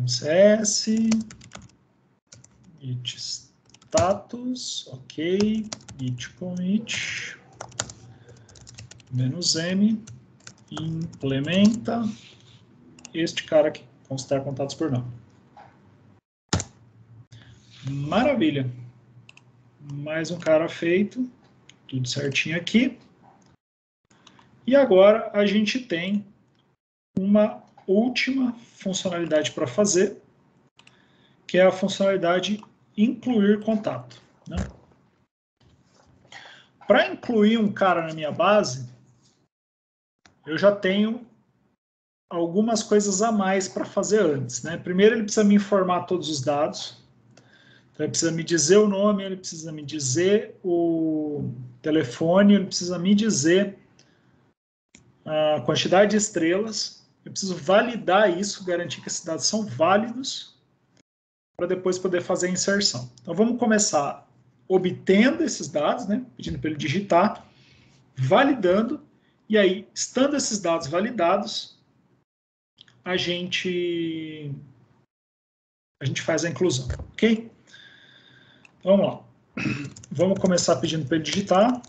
CS, git status, ok, git commit, -m, implementa este cara aqui, considerar contatos por nome. Maravilha. Mais um cara feito. Tudo certinho aqui. E agora a gente tem uma última funcionalidade para fazer, que é a funcionalidade incluir contato. Né? Para incluir um cara na minha base, eu já tenho algumas coisas a mais para fazer antes. Né? Primeiro ele precisa me informar todos os dados. Então, ele precisa me dizer o nome, ele precisa me dizer o telefone, ele precisa me dizer a quantidade de estrelas. Eu preciso validar isso, garantir que esses dados são válidos. para depois poder fazer a inserção. Então, vamos começar obtendo esses dados, né? Pedindo para ele digitar, validando, e aí, estando esses dados validados, a gente faz a inclusão, ok? Vamos lá. Vamos começar pedindo para ele digitar.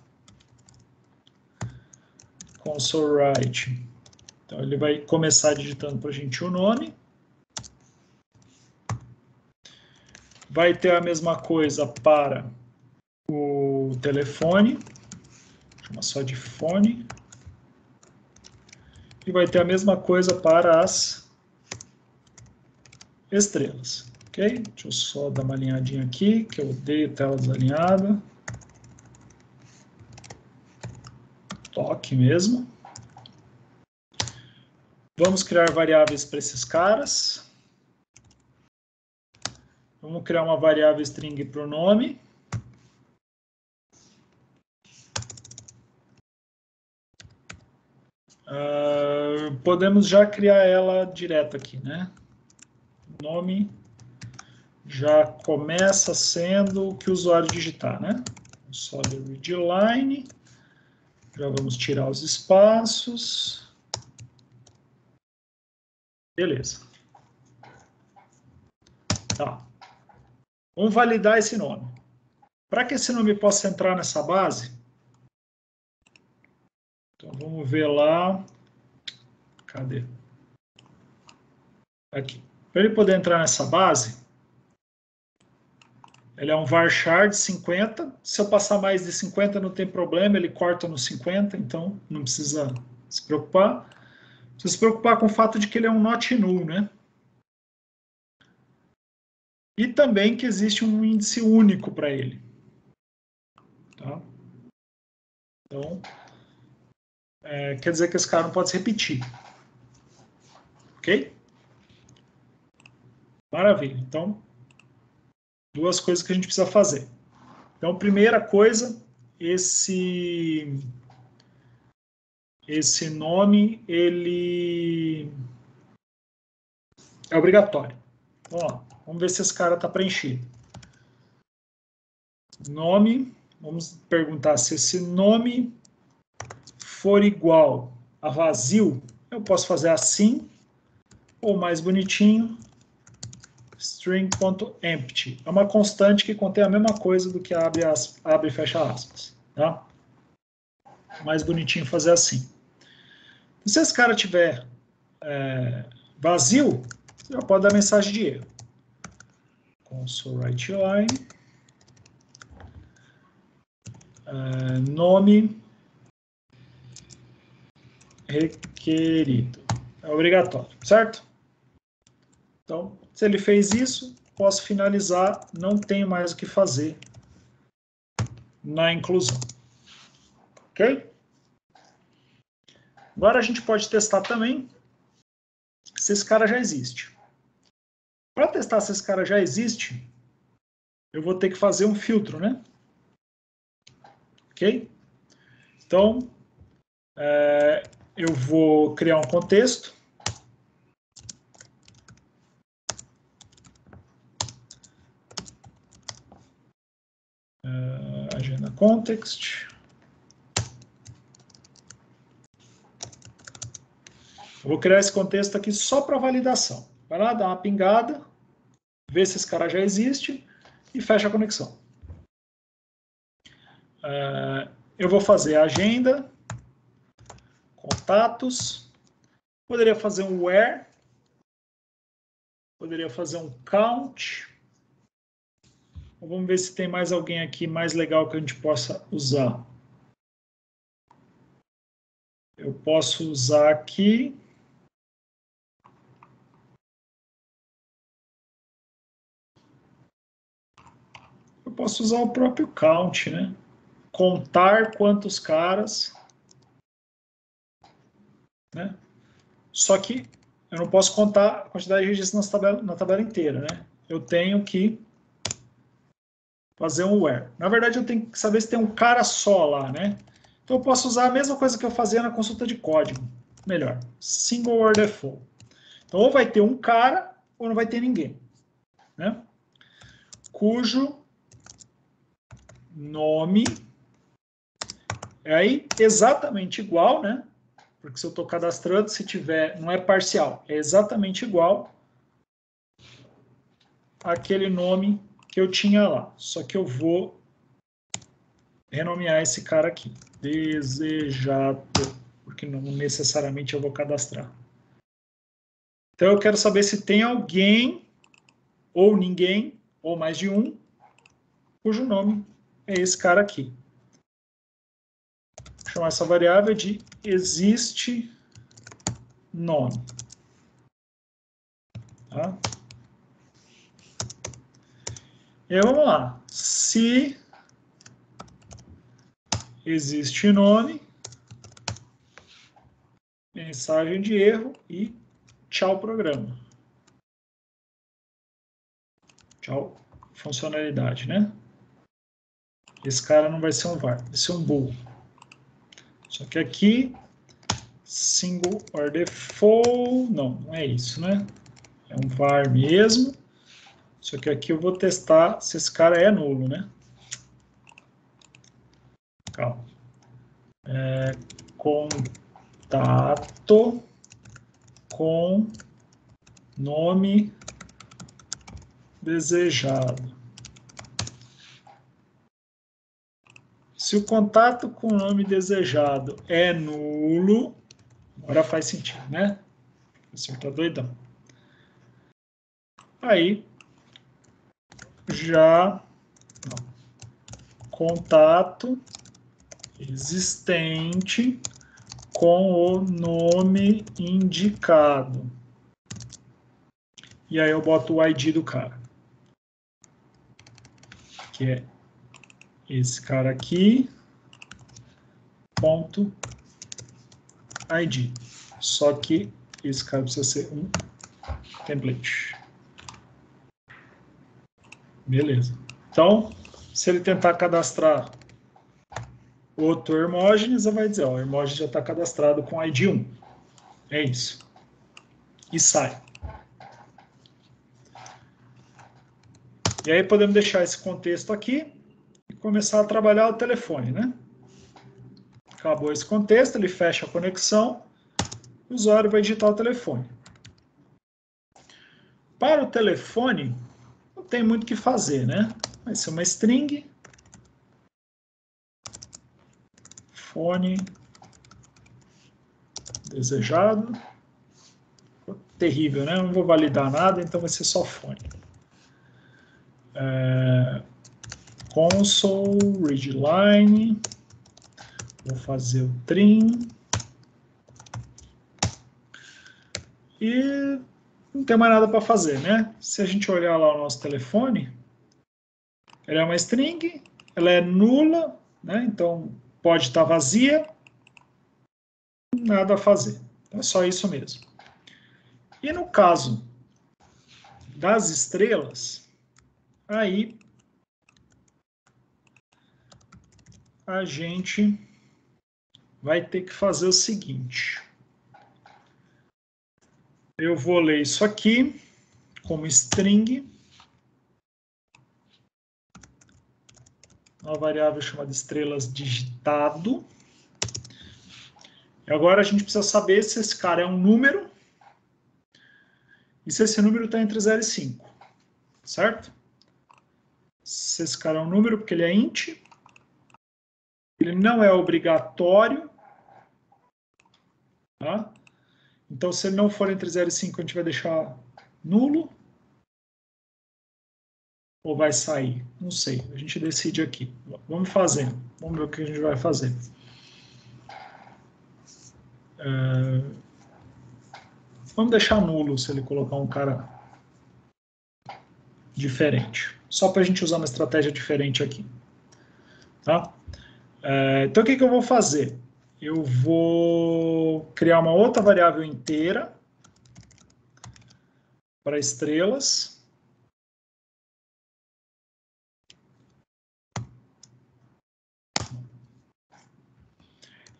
Console write. Então, ele vai começar digitando para a gente o nome. Vai ter a mesma coisa para o telefone. Chama só de fone. E vai ter a mesma coisa para as estrelas. Ok? Deixa eu só dar uma alinhadinha aqui, que eu odeio tela desalinhada. Toque mesmo. Vamos criar variáveis para esses caras. Vamos criar uma variável string para o nome. Podemos já criar ela direto aqui, né? O nome já começa sendo o que o usuário digitar, né? Só read line. Já vamos tirar os espaços. Beleza. Tá. Vamos validar esse nome. Para que esse nome possa entrar nessa base, então vamos ver lá. Cadê? Aqui. Para ele poder entrar nessa base, ele é um varchar de 50. Se eu passar mais de 50 não tem problema, ele corta no 50, então não precisa se preocupar. Precisa se preocupar com o fato de que ele é um not null, né? E também que existe um índice único para ele. Tá? Então, quer dizer que esse cara não pode se repetir. Ok? Maravilha. Então, duas coisas que a gente precisa fazer. Então, primeira coisa, esse nome, ele é obrigatório. Vamos ver se esse cara está preenchido. Nome, vamos perguntar se esse nome for igual a vazio, eu posso fazer assim, ou mais bonitinho, string.empty. É uma constante que contém a mesma coisa do que abre e fecha aspas. Tá? Mais bonitinho fazer assim. Se esse cara tiver vazio, você já pode dar mensagem de erro. Console write line. Nome requerido. É obrigatório, certo? Então, se ele fez isso, posso finalizar, não tenho mais o que fazer na inclusão. Ok? Agora a gente pode testar também se esse cara já existe. Para testar se esse cara já existe, eu vou ter que fazer um filtro, né? Ok? Então, eu vou criar um contexto. Agenda context. Eu vou criar esse contexto aqui só para validação. Vai lá, dá uma pingada, vê se esse cara já existe e fecha a conexão. Eu vou fazer a agenda, contatos, poderia fazer um where, poderia fazer um count. Vamos ver se tem mais alguém aqui mais legal que a gente possa usar. Eu posso usar aqui. Eu posso usar o próprio count, né? Contar quantos caras. Né? Só que eu não posso contar a quantidade de registros na tabela inteira, né? Eu tenho que fazer um where. Na verdade, eu tenho que saber se tem um cara só lá, né? Então, eu posso usar a mesma coisa que eu fazia na consulta de código. Melhor, single or default. Então, ou vai ter um cara, ou não vai ter ninguém. Né? cujo nome é aí exatamente igual, né? Porque se eu estou cadastrando, se tiver, não é parcial, é exatamente igual àquele nome que eu tinha lá. Só que eu vou renomear esse cara aqui, desejado, porque não necessariamente eu vou cadastrar. Então eu quero saber se tem alguém, ou ninguém, ou mais de um, cujo nome é esse cara aqui. Vou chamar essa variável de existe nome. Tá? E aí vamos lá. Se existe nome, mensagem de erro e tchau programa. Tchau funcionalidade, né? Esse cara não vai ser um var, vai ser um bool. Só que aqui, single or default, não é isso, né? É um var mesmo. Só que aqui eu vou testar se esse cara é nulo, né? Calma. Contato com nome desejado. Se o contato com o nome desejado é nulo, agora faz sentido, né? O senhor tá doidão. Aí, já contato existente com o nome indicado. E aí eu boto o ID do cara, que é esse cara aqui, ponto ID. Só que esse cara precisa ser um template. Beleza. Então, se ele tentar cadastrar outro Hermógenes, vai dizer, ó, o Hermógenes já está cadastrado com ID 1. É isso. E sai. E aí podemos deixar esse contexto aqui e começar a trabalhar o telefone, né? Acabou esse contexto, ele fecha a conexão, o usuário vai digitar o telefone. Para o telefone, não tem muito o que fazer, né? Vai ser uma string, fone desejado. Terrível, né? Não vou validar nada, então vai ser só fone. Console, readline, vou fazer o trim. E não tem mais nada para fazer, né? Se a gente olhar lá o nosso telefone, ela é uma string, ela é nula, né? Então pode estar vazia, nada a fazer. Então é só isso mesmo. E no caso das estrelas, aí a gente vai ter que fazer o seguinte. Eu vou ler isso aqui como string, uma variável chamada estrelas digitado. E agora a gente precisa saber se esse cara é um número e se esse número está entre 0 e 5, certo? Se esse cara é um número, porque ele é int, ele não é obrigatório, tá? Então, se ele não for entre 0 e 5, a gente vai deixar nulo. Ou vai sair? Não sei, a gente decide aqui. Vamos fazendo, vamos ver o que a gente vai fazer. Vamos deixar nulo se ele colocar um cara diferente. Só para a gente usar uma estratégia diferente aqui. Tá? Então, o que eu vou fazer? Eu vou criar uma outra variável inteira para estrelas.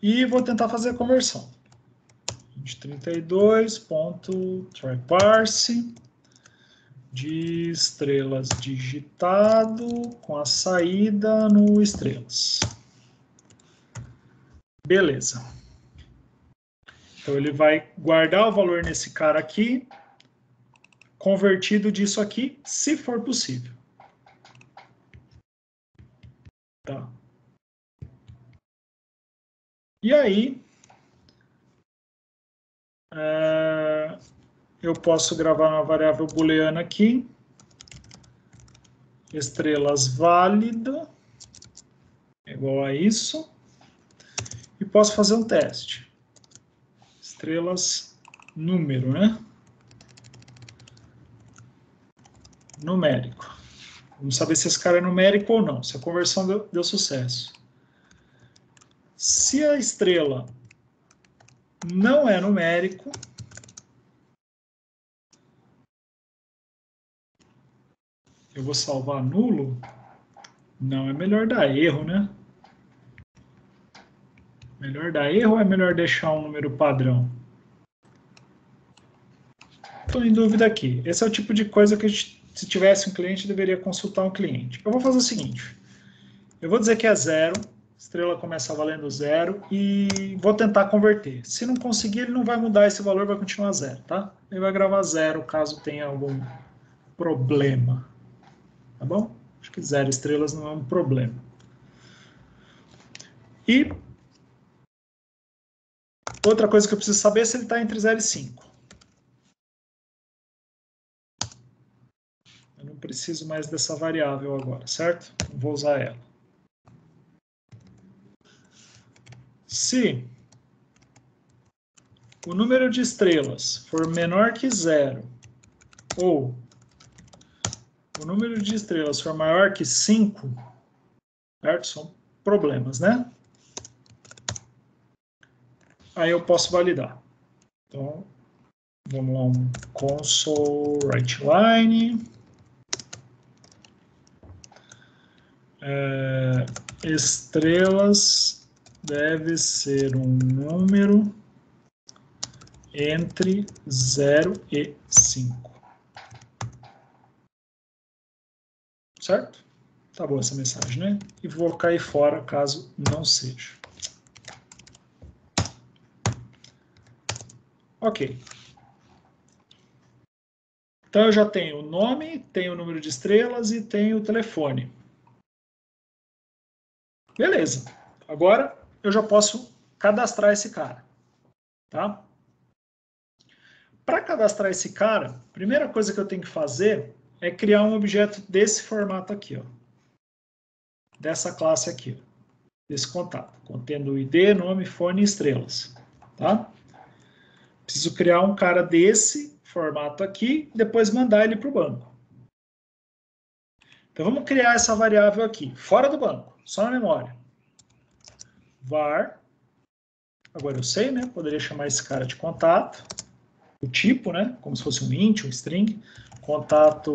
E vou tentar fazer a conversão. 32.tryparse de estrelas digitado com a saída no estrelas. Beleza. Então, ele vai guardar o valor nesse cara aqui, convertido disso aqui, se for possível. Tá. E aí, eu posso gravar uma variável booleana aqui, estrelas válida, igual a isso, e posso fazer um teste. Estrelas número, né? Numérico. Vamos saber se esse cara é numérico ou não, se a conversão deu sucesso. Se a estrela não é numérico, eu vou salvar nulo? Não, é melhor dar erro, né? Melhor dar erro ou é melhor deixar um número padrão? Estou em dúvida aqui. Esse é o tipo de coisa que, se tivesse um cliente, deveria consultar um cliente. Eu vou fazer o seguinte. Eu vou dizer que é 0, estrela começa valendo 0 e vou tentar converter. Se não conseguir, ele não vai mudar esse valor, vai continuar 0, tá? Ele vai gravar 0 caso tenha algum problema. Tá bom? Acho que 0 estrelas não é um problema. E outra coisa que eu preciso saber é se ele está entre 0 e 5. Eu não preciso mais dessa variável agora, certo? Não vou usar ela. Se o número de estrelas for menor que 0 ou o número de estrelas for maior que 5, certo? São problemas, né? Aí eu posso validar. Então, vamos lá, um console writeLine. Estrelas deve ser um número entre 0 e 5. Certo? Tá boa essa mensagem, né? E vou cair fora caso não seja. Ok. Então eu já tenho o nome, tenho o número de estrelas e tenho o telefone. Beleza. Agora eu já posso cadastrar esse cara. Tá? Para cadastrar esse cara, a primeira coisa que eu tenho que fazer é criar um objeto desse formato aqui, ó. Dessa classe aqui, ó. Desse contato, contendo o ID, nome, fone e estrelas. Tá? Preciso criar um cara desse formato aqui e depois mandar ele para o banco. Então vamos criar essa variável aqui, fora do banco, só na memória. Var, agora eu sei, né? Poderia chamar esse cara de contato. O tipo, né? Como se fosse um int, um string. Contato,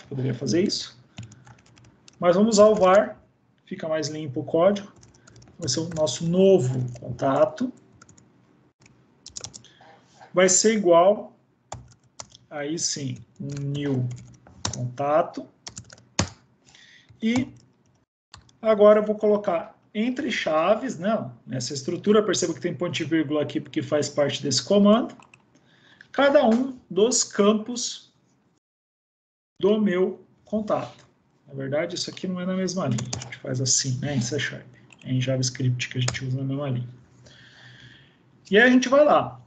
poderia fazer isso. Mas vamos usar o var, fica mais limpo o código. Vai ser o nosso novo contato. Vai ser igual, aí sim, um new contato. E agora eu vou colocar entre chaves, né? Nessa estrutura, perceba que tem ponto e vírgula aqui porque faz parte desse comando. Cada um dos campos do meu contato. Na verdade, isso aqui não é na mesma linha. A gente faz assim, né? Em C#. É em JavaScript que a gente usa na mesma linha. E aí a gente vai lá.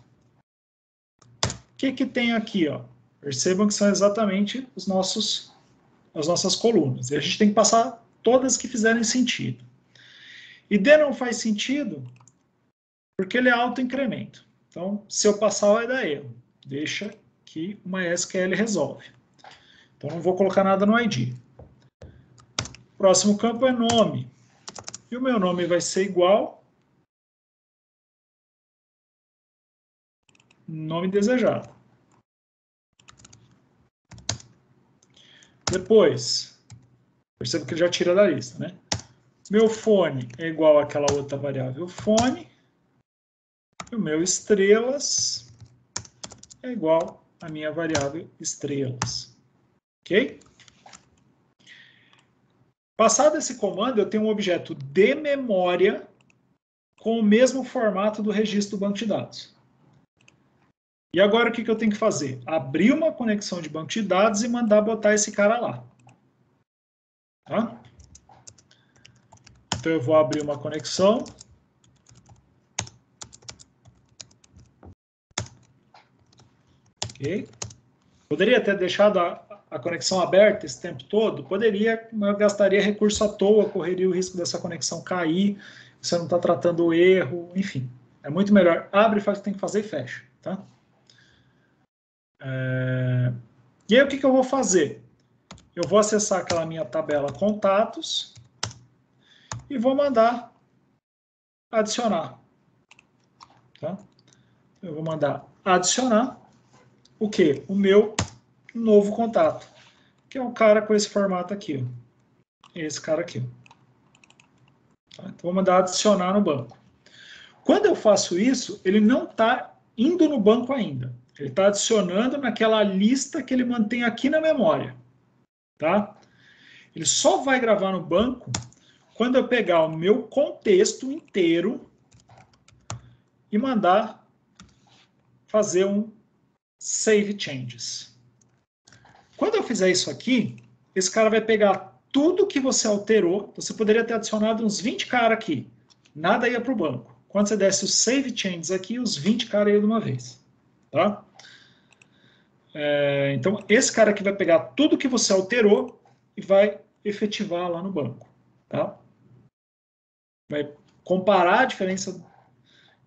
O que que tem aqui, ó? Percebam que são exatamente as nossas colunas. E a gente tem que passar todas que fizerem sentido. ID não faz sentido porque ele é autoincremento. Então, se eu passar, vai dar erro. Deixa que o MySQL resolve. Então, não vou colocar nada no ID. O próximo campo é nome. E o meu nome vai ser igual nome desejado. Depois, perceba que ele já tira da lista, né? Meu fone é igual àquela outra variável fone. E o meu estrelas é igual à minha variável estrelas. Ok? Passado esse comando, eu tenho um objeto de memória com o mesmo formato do registro do banco de dados. E agora o que eu tenho que fazer? Abrir uma conexão de banco de dados e mandar botar esse cara lá. Tá? Então eu vou abrir uma conexão. Ok? Poderia ter deixado a conexão aberta esse tempo todo? Poderia, mas eu gastaria recurso à toa, correria o risco dessa conexão cair, você não está tratando o erro, enfim. É muito melhor. Abre, faz o que tem que fazer e fecha. Tá? E aí o que eu vou fazer? Eu vou acessar aquela minha tabela contatos e vou mandar adicionar. Tá? Eu vou mandar adicionar o quê? O meu novo contato, que é um cara com esse formato aqui. Ó. Esse cara aqui. Tá? Então, vou mandar adicionar no banco. Quando eu faço isso, ele não está indo no banco ainda. Ele está adicionando naquela lista que ele mantém aqui na memória. Tá? Ele só vai gravar no banco quando eu pegar o meu contexto inteiro e mandar fazer um Save Changes. Quando eu fizer isso aqui, esse cara vai pegar tudo que você alterou. Você poderia ter adicionado uns 20 caras aqui. Nada ia para o banco. Quando você desse o Save Changes aqui, os 20 caras iam de uma vez. Tá? Então, esse cara aqui vai pegar tudo que você alterou e vai efetivar lá no banco. Tá? Vai comparar a diferença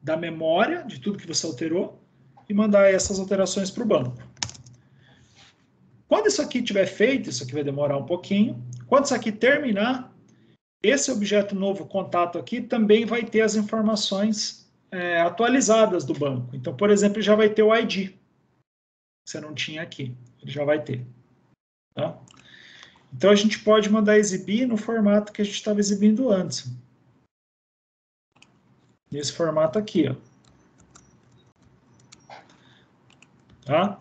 da memória de tudo que você alterou e mandar essas alterações para o banco. Quando isso aqui tiver feito, isso aqui vai demorar um pouquinho. Quando isso aqui terminar, esse objeto novo contato aqui também vai ter as informações atualizadas do banco. Então, por exemplo, ele já vai ter o ID, que você não tinha aqui. Ele já vai ter. Tá? Então, a gente pode mandar exibir no formato que a gente estava exibindo antes. Nesse formato aqui. Ó. Tá?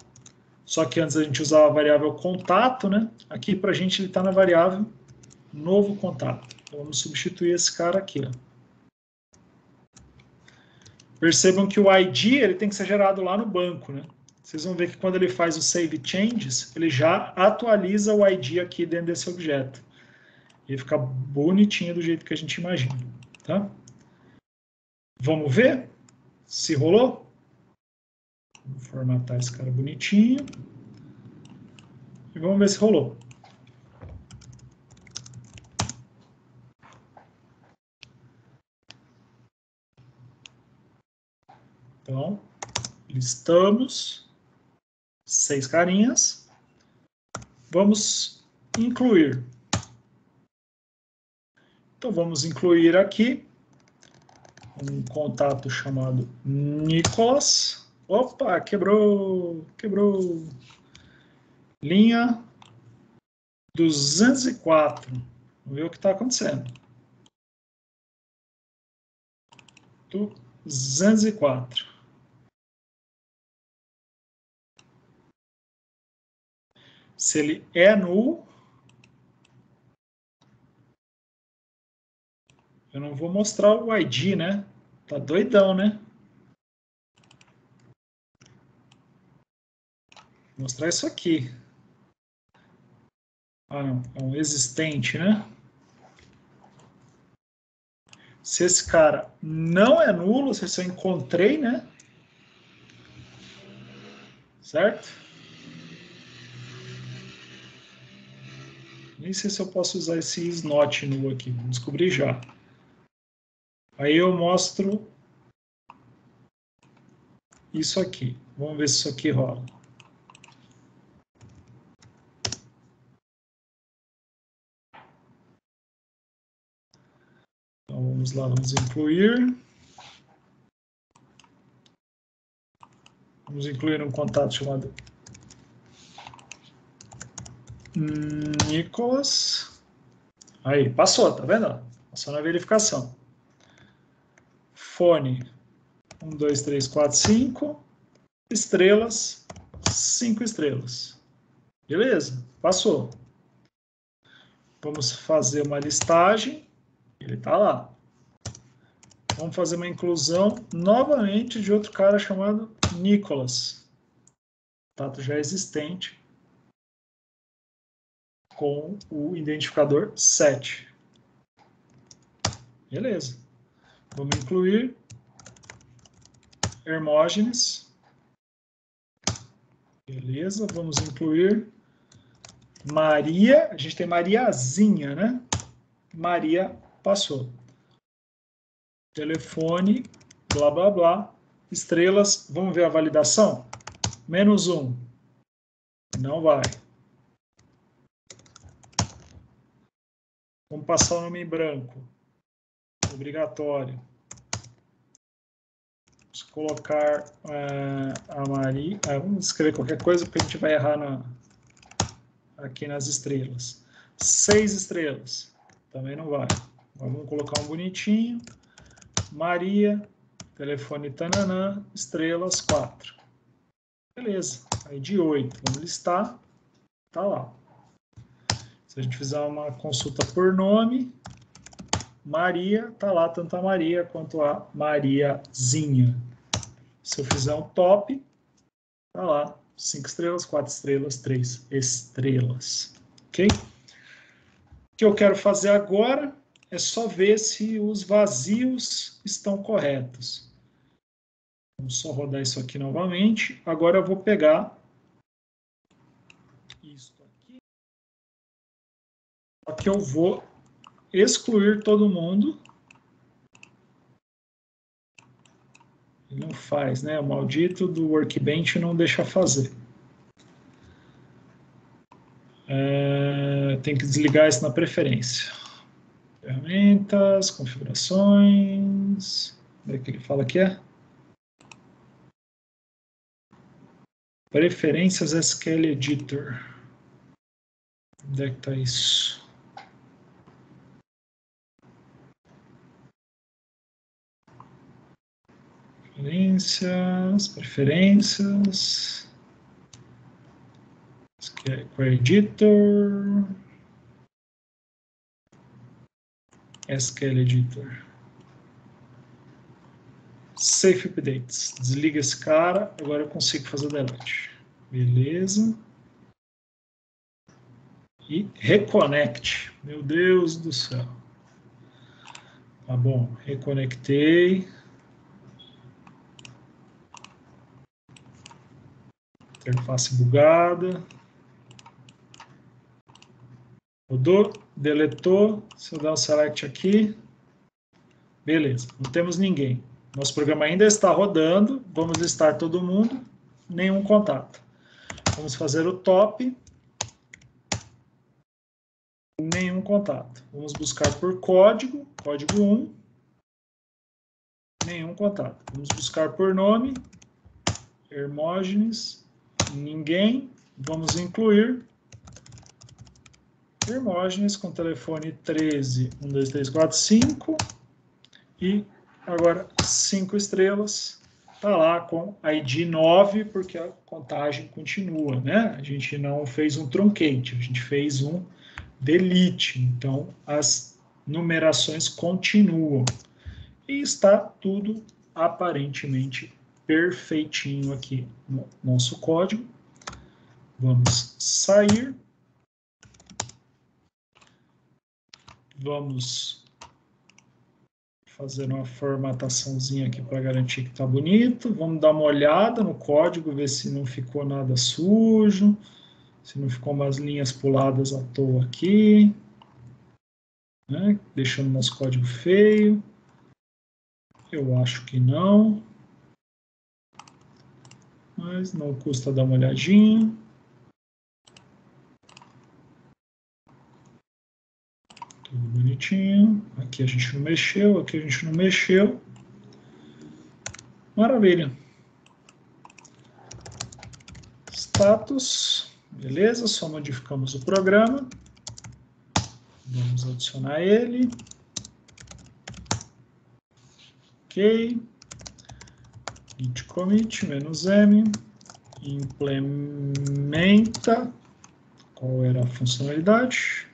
Só que antes a gente usava a variável contato, né? Aqui para a gente ele está na variável novo contato. Então, vamos substituir esse cara aqui. Ó. Percebam que o ID ele tem que ser gerado lá no banco, né? Vocês vão ver que quando ele faz o Save Changes, ele já atualiza o ID aqui dentro desse objeto. E fica bonitinho do jeito que a gente imagina. Tá? Vamos ver se rolou? Vou formatar esse cara bonitinho. E vamos ver se rolou. Então, listamos 6 carinhas. Vamos incluir. Então, vamos incluir aqui um contato chamado Nicolas. Opa, quebrou. Linha 204. Vamos ver o que está acontecendo. 204. Se ele é null, eu não vou mostrar o ID, né? Tá doidão, né? Vou mostrar isso aqui. Ah, não. É um existente, né? Se esse cara não é nulo, se eu encontrei, né? Certo? Nem sei se eu posso usar esse is not null aqui. Vamos descobrir já. Aí eu mostro isso aqui. Vamos ver se isso aqui rola. Então vamos lá, vamos incluir. Vamos incluir um contato chamado Nicolas. Aí, passou, tá vendo? Passou na verificação. Fone 1, 2, 3, 4, 5. Estrelas, 5 estrelas. Beleza, passou. Vamos fazer uma listagem. Ele está lá. Vamos fazer uma inclusão novamente de outro cara chamado Nicolas. Contato já existente com o identificador 7. Beleza. Vamos incluir Hermógenes. Beleza. Vamos incluir Maria. A gente tem Mariazinha, né? Maria passou. Telefone, blá, blá, blá. Estrelas. Vamos ver a validação? -1. Não vai. Vamos passar o nome em branco. Obrigatório. Vamos colocar a Maria. Vamos escrever qualquer coisa, porque a gente vai errar aqui nas estrelas. 6 estrelas. Também não vai. Vamos colocar um bonitinho. Maria, telefone tananã, estrelas 4. Beleza. Aí de 8. Vamos listar. Tá lá. Se a gente fizer uma consulta por nome, Maria, tá lá tanto a Maria quanto a Mariazinha. Se eu fizer um top, tá lá 5 estrelas, 4 estrelas, 3 estrelas. Ok? O que eu quero fazer agora é só ver se os vazios estão corretos. Vamos só rodar isso aqui novamente. Agora eu vou pegar isso aqui. Só que eu vou excluir todo mundo. Não faz, né? O maldito do Workbench não deixa fazer. Tem que desligar isso na preferência. Ferramentas, configurações. Como é que ele fala que é? Preferências SQL Editor. Onde é que está isso? Preferências. SQL Editor. SQL Editor. Safe Updates. Desliga esse cara, agora eu consigo fazer o delete. Beleza. E Reconnect. Meu Deus do céu. Tá bom, reconectei. Interface bugada. Rodou, deletou. Se eu der um select aqui. Beleza, não temos ninguém. Nosso programa ainda está rodando. Vamos listar todo mundo. Nenhum contato. Vamos fazer o top. Nenhum contato. Vamos buscar por código. Código 1. Nenhum contato. Vamos buscar por nome. Hermógenes. Ninguém. Vamos incluir Hermógenes com telefone 13 12345 e agora 5 estrelas. Está lá com ID 9 porque a contagem continua, né? A gente não fez um truncate, a gente fez um delete. Então as numerações continuam e está tudo aparentemente perfeitinho aqui no nosso código. Vamos sair. Vamos fazer uma formataçãozinha aqui para garantir que está bonito. Vamos dar uma olhada no código, ver se não ficou nada sujo, se não ficou umas linhas puladas à toa aqui, né? Deixando nosso código feio. Eu acho que não. Mas não custa dar uma olhadinha. Tudo bonitinho. Aqui a gente não mexeu, aqui a gente não mexeu. Maravilha. Status. Beleza, só modificamos o programa. Vamos adicionar ele. Ok. Git commit, -m, implementa Qual era a funcionalidade?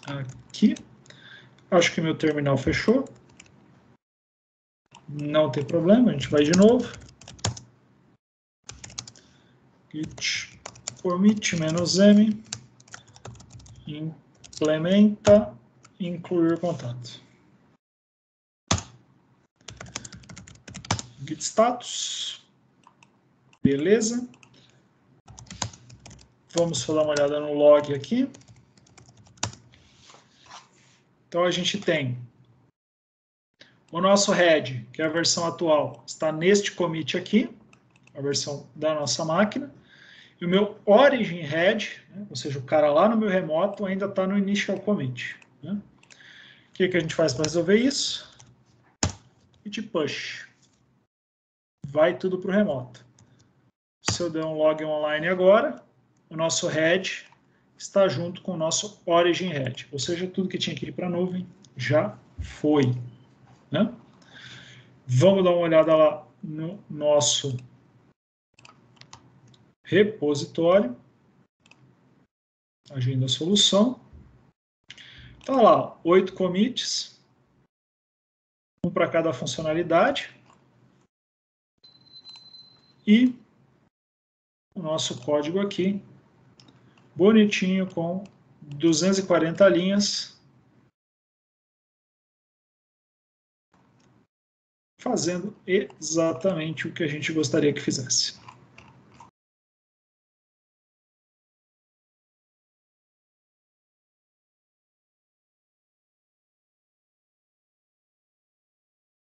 Aqui. Acho que meu terminal fechou. Não tem problema, a gente vai de novo. Git commit -m, implementa, incluir contato. Git status, beleza. Vamos dar uma olhada no log aqui. Então a gente tem o nosso head, que é a versão atual, está neste commit aqui, a versão da nossa máquina. E o meu origin head, né, ou seja, o cara lá no meu remoto, ainda está no initial commit. Né? O que a gente faz para resolver isso? Git push. Vai tudo para o remoto. Se eu der um log online agora, o nosso head está junto com o nosso origin head. Ou seja, tudo que tinha que ir para a nuvem já foi. Né? Vamos dar uma olhada lá no nosso repositório. Agenda solução. Está lá, 8 commits. Um para cada funcionalidade. E o nosso código aqui, bonitinho, com 240 linhas, fazendo exatamente o que a gente gostaria que fizesse.